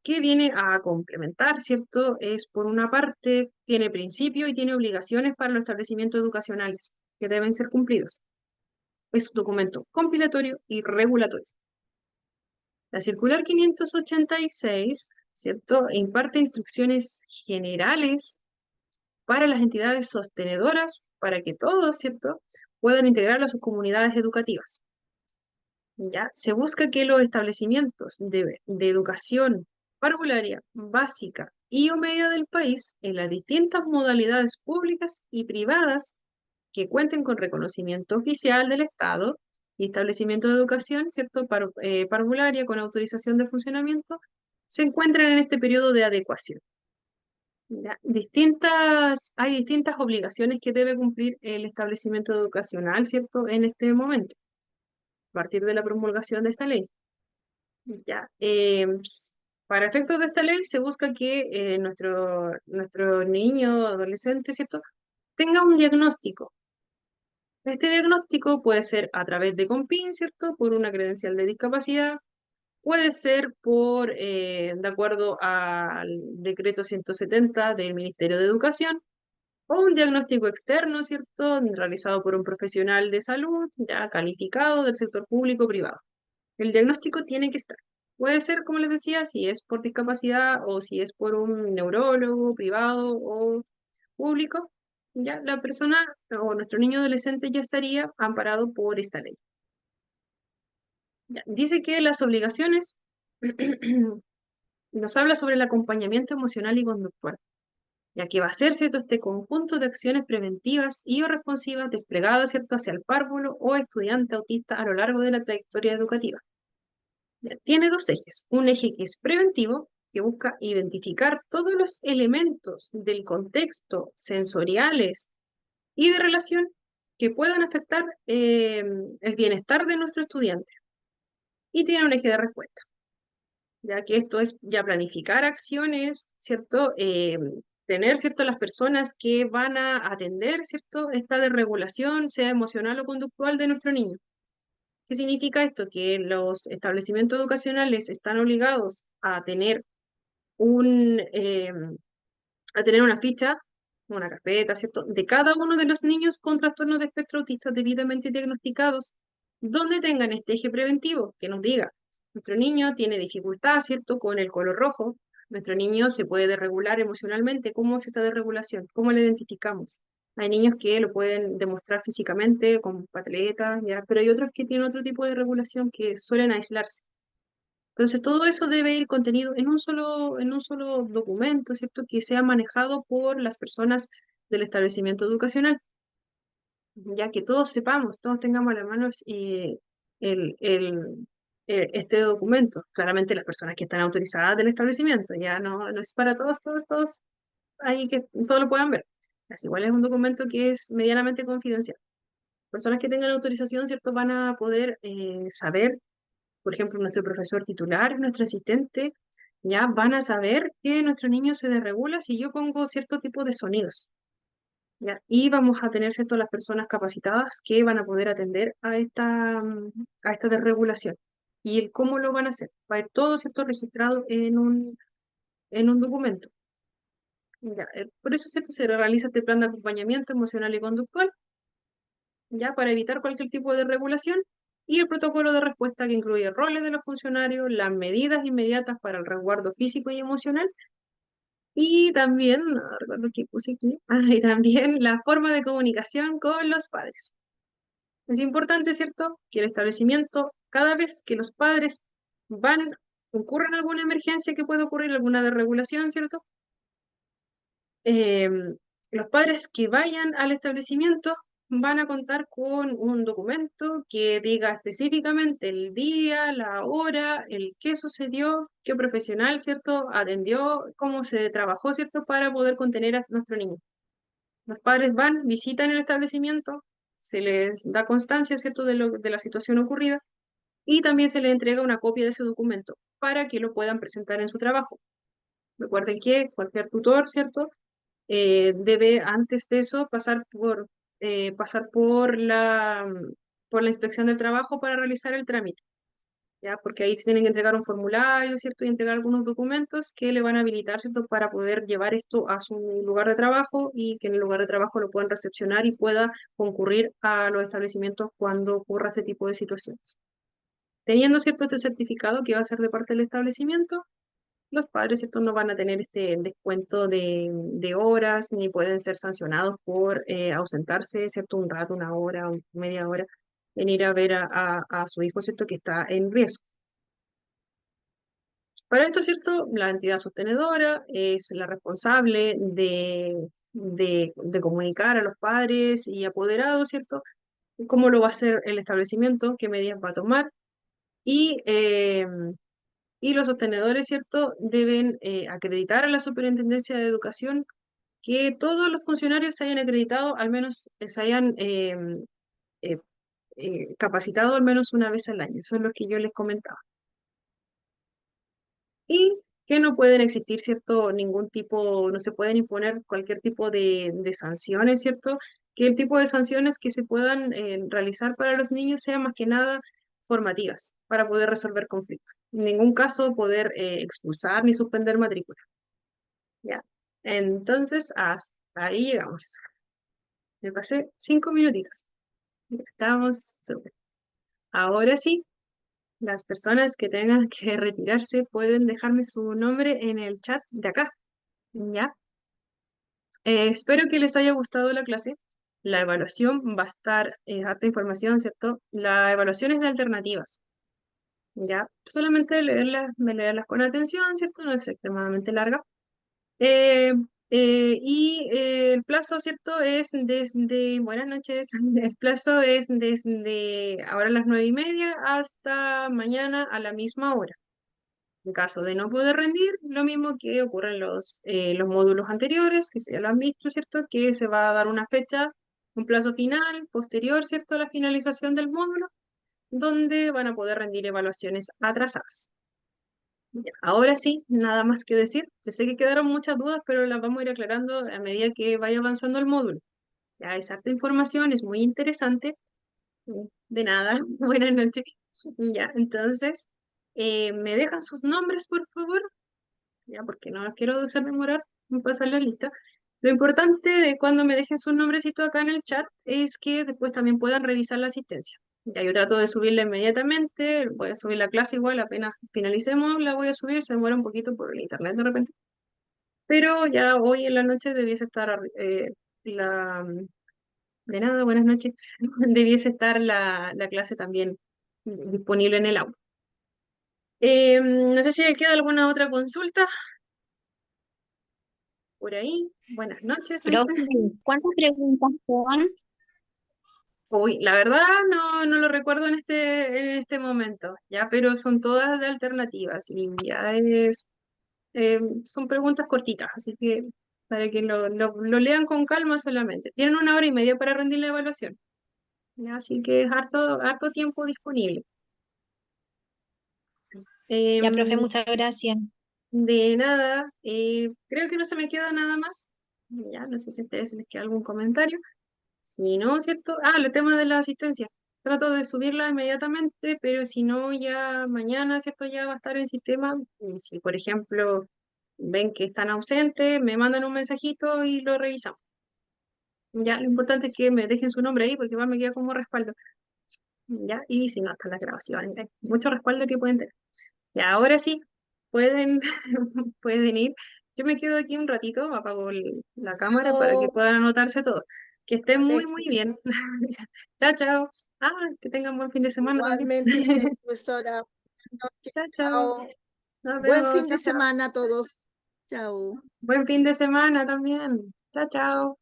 que viene a complementar, ¿cierto? Es, por una parte, tiene principio y tiene obligaciones para los establecimientos educacionales que deben ser cumplidos. Es un documento compilatorio y regulatorio. La circular 586, ¿cierto?, imparte instrucciones generales para las entidades sostenedoras para que todos, ¿cierto?, puedan integrarlo a sus comunidades educativas. ¿Ya? Se busca que los establecimientos de educación parvularia, básica y o media del país, en las distintas modalidades públicas y privadas que cuenten con reconocimiento oficial del Estado y establecimientos de educación, ¿cierto?, parvularia con autorización de funcionamiento, se encuentran en este periodo de adecuación. ¿Ya? Hay distintas obligaciones que debe cumplir el establecimiento educacional, ¿cierto?, en este momento, a partir de la promulgación de esta ley. Ya, para efectos de esta ley se busca que nuestro niño, adolescente, ¿cierto?, tenga un diagnóstico. Este diagnóstico puede ser a través de COMPIN, ¿cierto?, por una credencial de discapacidad, puede ser de acuerdo al decreto 170 del Ministerio de Educación, o un diagnóstico externo, ¿cierto?, realizado por un profesional de salud ya calificado del sector público o privado. El diagnóstico tiene que estar. Puede ser, como les decía, si es por discapacidad o si es por un neurólogo privado o público, ya la persona o nuestro niño adolescente ya estaría amparado por esta ley. Ya, dice que las obligaciones nos habla sobre el acompañamiento emocional y conductual, ya que va a ser, ¿cierto?, este conjunto de acciones preventivas y o responsivas desplegadas, ¿cierto?, hacia el párvulo o estudiante autista a lo largo de la trayectoria educativa. Tiene dos ejes, un eje que es preventivo, que busca identificar todos los elementos del contexto sensoriales y de relación que puedan afectar el bienestar de nuestro estudiante. Y tiene un eje de respuesta, ya que esto es ya planificar acciones, ¿cierto? Tener, ¿cierto?, las personas que van a atender, ¿cierto?, esta desregulación, sea emocional o conductual de nuestro niño. ¿Qué significa esto? Que los establecimientos educacionales están obligados a tener una ficha, una carpeta, ¿cierto?, de cada uno de los niños con trastornos de espectro autista debidamente diagnosticados, donde tengan este eje preventivo, que nos diga, nuestro niño tiene dificultad, ¿cierto?, con el color rojo, nuestro niño se puede desregular emocionalmente. ¿Cómo es esta desregulación? ¿Cómo la identificamos? Hay niños que lo pueden demostrar físicamente con pataletas, ¿ya? Pero hay otros que tienen otro tipo de regulación que suelen aislarse. Entonces, todo eso debe ir contenido en un solo documento, ¿cierto?, que sea manejado por las personas del establecimiento educacional, ya que todos sepamos, todos tengamos a la mano el, el, este documento. Claramente las personas que están autorizadas del establecimiento, ya no es para todos, ahí que todos lo puedan ver. Así igual es un documento que es medianamente confidencial. Personas que tengan autorización, ¿cierto? Van a poder saber, por ejemplo, nuestro profesor titular, nuestro asistente, ya van a saber que nuestro niño se desregula si yo pongo cierto tipo de sonidos. ¿Ya? Y vamos a tener, ¿cierto?, las personas capacitadas que van a poder atender a esta desregulación. Y el cómo lo van a hacer. Va a ir todo, ¿cierto?, registrado en un documento. Ya, por eso, ¿cierto?, se realiza este plan de acompañamiento emocional y conductual, ya para evitar cualquier tipo de regulación, y el protocolo de respuesta que incluye roles de los funcionarios, las medidas inmediatas para el resguardo físico y emocional, y también, no recuerdo qué puse aquí, y también la forma de comunicación con los padres. Es importante, ¿cierto?, que el establecimiento, cada vez que los padres ocurren alguna emergencia que puede ocurrir, alguna desregulación, ¿cierto? Los padres que vayan al establecimiento van a contar con un documento que diga específicamente el día, la hora, el qué sucedió, qué profesional, ¿cierto?, atendió, cómo se trabajó, ¿cierto?, para poder contener a nuestro niño. Los padres van, visitan el establecimiento, se les da constancia, ¿cierto?, de la situación ocurrida, y también se les entrega una copia de ese documento para que lo puedan presentar en su trabajo. Recuerden que cualquier tutor, ¿cierto?, debe antes de eso pasar por la inspección del trabajo para realizar el trámite, ¿ya? Porque ahí se tienen que entregar un formulario, ¿cierto? Y entregar algunos documentos que le van a habilitar, ¿cierto?, para poder llevar esto a su lugar de trabajo y que en el lugar de trabajo lo puedan recepcionar y pueda concurrir a los establecimientos cuando ocurra este tipo de situaciones. Teniendo, ¿cierto?, este certificado que va a ser de parte del establecimiento, los padres, ¿cierto?, no van a tener este descuento de horas, ni pueden ser sancionados por ausentarse, ¿cierto?, un rato, una hora, media hora, en ir a ver a su hijo, ¿cierto?, que está en riesgo. Para esto, ¿cierto?, la entidad sostenedora es la responsable de comunicar a los padres y apoderados, ¿cierto?, cómo lo va a hacer el establecimiento, qué medidas va a tomar, y y los sostenedores, ¿cierto?, deben acreditar a la Superintendencia de Educación que todos los funcionarios se hayan acreditado, al menos se hayan eh, capacitado al menos una vez al año. Eso es lo que yo les comentaba. Y que no pueden existir, ¿cierto?, ningún tipo, no se pueden imponer cualquier tipo de sanciones, ¿cierto? Que el tipo de sanciones que se puedan realizar para los niños sean más que nada formativas, para poder resolver conflictos. En ningún caso poder expulsar ni suspender matrícula. ¿Ya? Entonces, hasta ahí llegamos. Me pasé 5 minutitos. Ya estamos súper. Ahora sí, las personas que tengan que retirarse pueden dejarme su nombre en el chat de acá. ¿Ya? Espero que les haya gustado la clase. La evaluación va a estar, harta información, ¿cierto? La evaluación es de alternativas. ¿Ya? Solamente leerlas con atención, ¿cierto? No es extremadamente larga. El plazo, ¿cierto? Es desde, buenas noches, el plazo es desde ahora a las 9:30 hasta mañana a la misma hora. En caso de no poder rendir, lo mismo que ocurre en los módulos anteriores, que ya lo han visto, ¿cierto? Que se va a dar una fecha, un plazo final, posterior, ¿cierto? A la finalización del módulo, donde van a poder rendir evaluaciones atrasadas. Ya, ahora sí, nada más que decir. Yo sé que quedaron muchas dudas, pero las vamos a ir aclarando a medida que vaya avanzando el módulo. Ya, es harta información, es muy interesante. De nada, buenas noches. Ya, entonces, ¿me dejan sus nombres, por favor? Ya, porque no los quiero hacer demorar en pasar la lista. Lo importante de cuando me dejen su nombrecito acá en el chat es que después también puedan revisar la asistencia. Ya yo trato de subirla inmediatamente, voy a subir la clase igual, apenas finalicemos la voy a subir, se demora un poquito por el internet de repente. Pero ya hoy en la noche debiese estar la... De nada, buenas noches. Debiese estar la clase también disponible en el aula. No sé si queda alguna otra consulta. por ahí. Buenas noches, Profe, ¿cuántas preguntas son? Uy, la verdad no lo recuerdo en este momento, ya, pero son todas de alternativas y ya son preguntas cortitas, así que para que lo lean con calma solamente. Tienen 1 hora y media para rendir la evaluación, ya, así que es harto tiempo disponible. Ya, profe, Em, muchas gracias. de nada, creo que no se me queda nada más. Ya, no sé si a ustedes se les queda algún comentario. Si no, ¿cierto? Ah, el tema de la asistencia. Trato de subirla inmediatamente, pero si no, ya mañana, ¿cierto? Ya va a estar en sistema. Y si, por ejemplo, ven que están ausentes, me mandan un mensajito y lo revisamos. Ya, lo importante es que me dejen su nombre ahí, porque igual me queda como respaldo. Ya, y si no, están las grabaciones. Hay mucho respaldo que pueden tener. Ya, ahora sí, pueden, pueden ir. Yo me quedo aquí un ratito, apago la cámara para que Chao, puedan anotarse todo. Que estén muy Alexis. bien. Chao, chao. Ah, que tengan buen fin de semana también. Igualmente, profesora. Buenas noches, Chao, chao. chao. Nos Buen vemos. fin Chao, de chao. semana a todos. Chao. Buen fin de semana también. Chao, chao.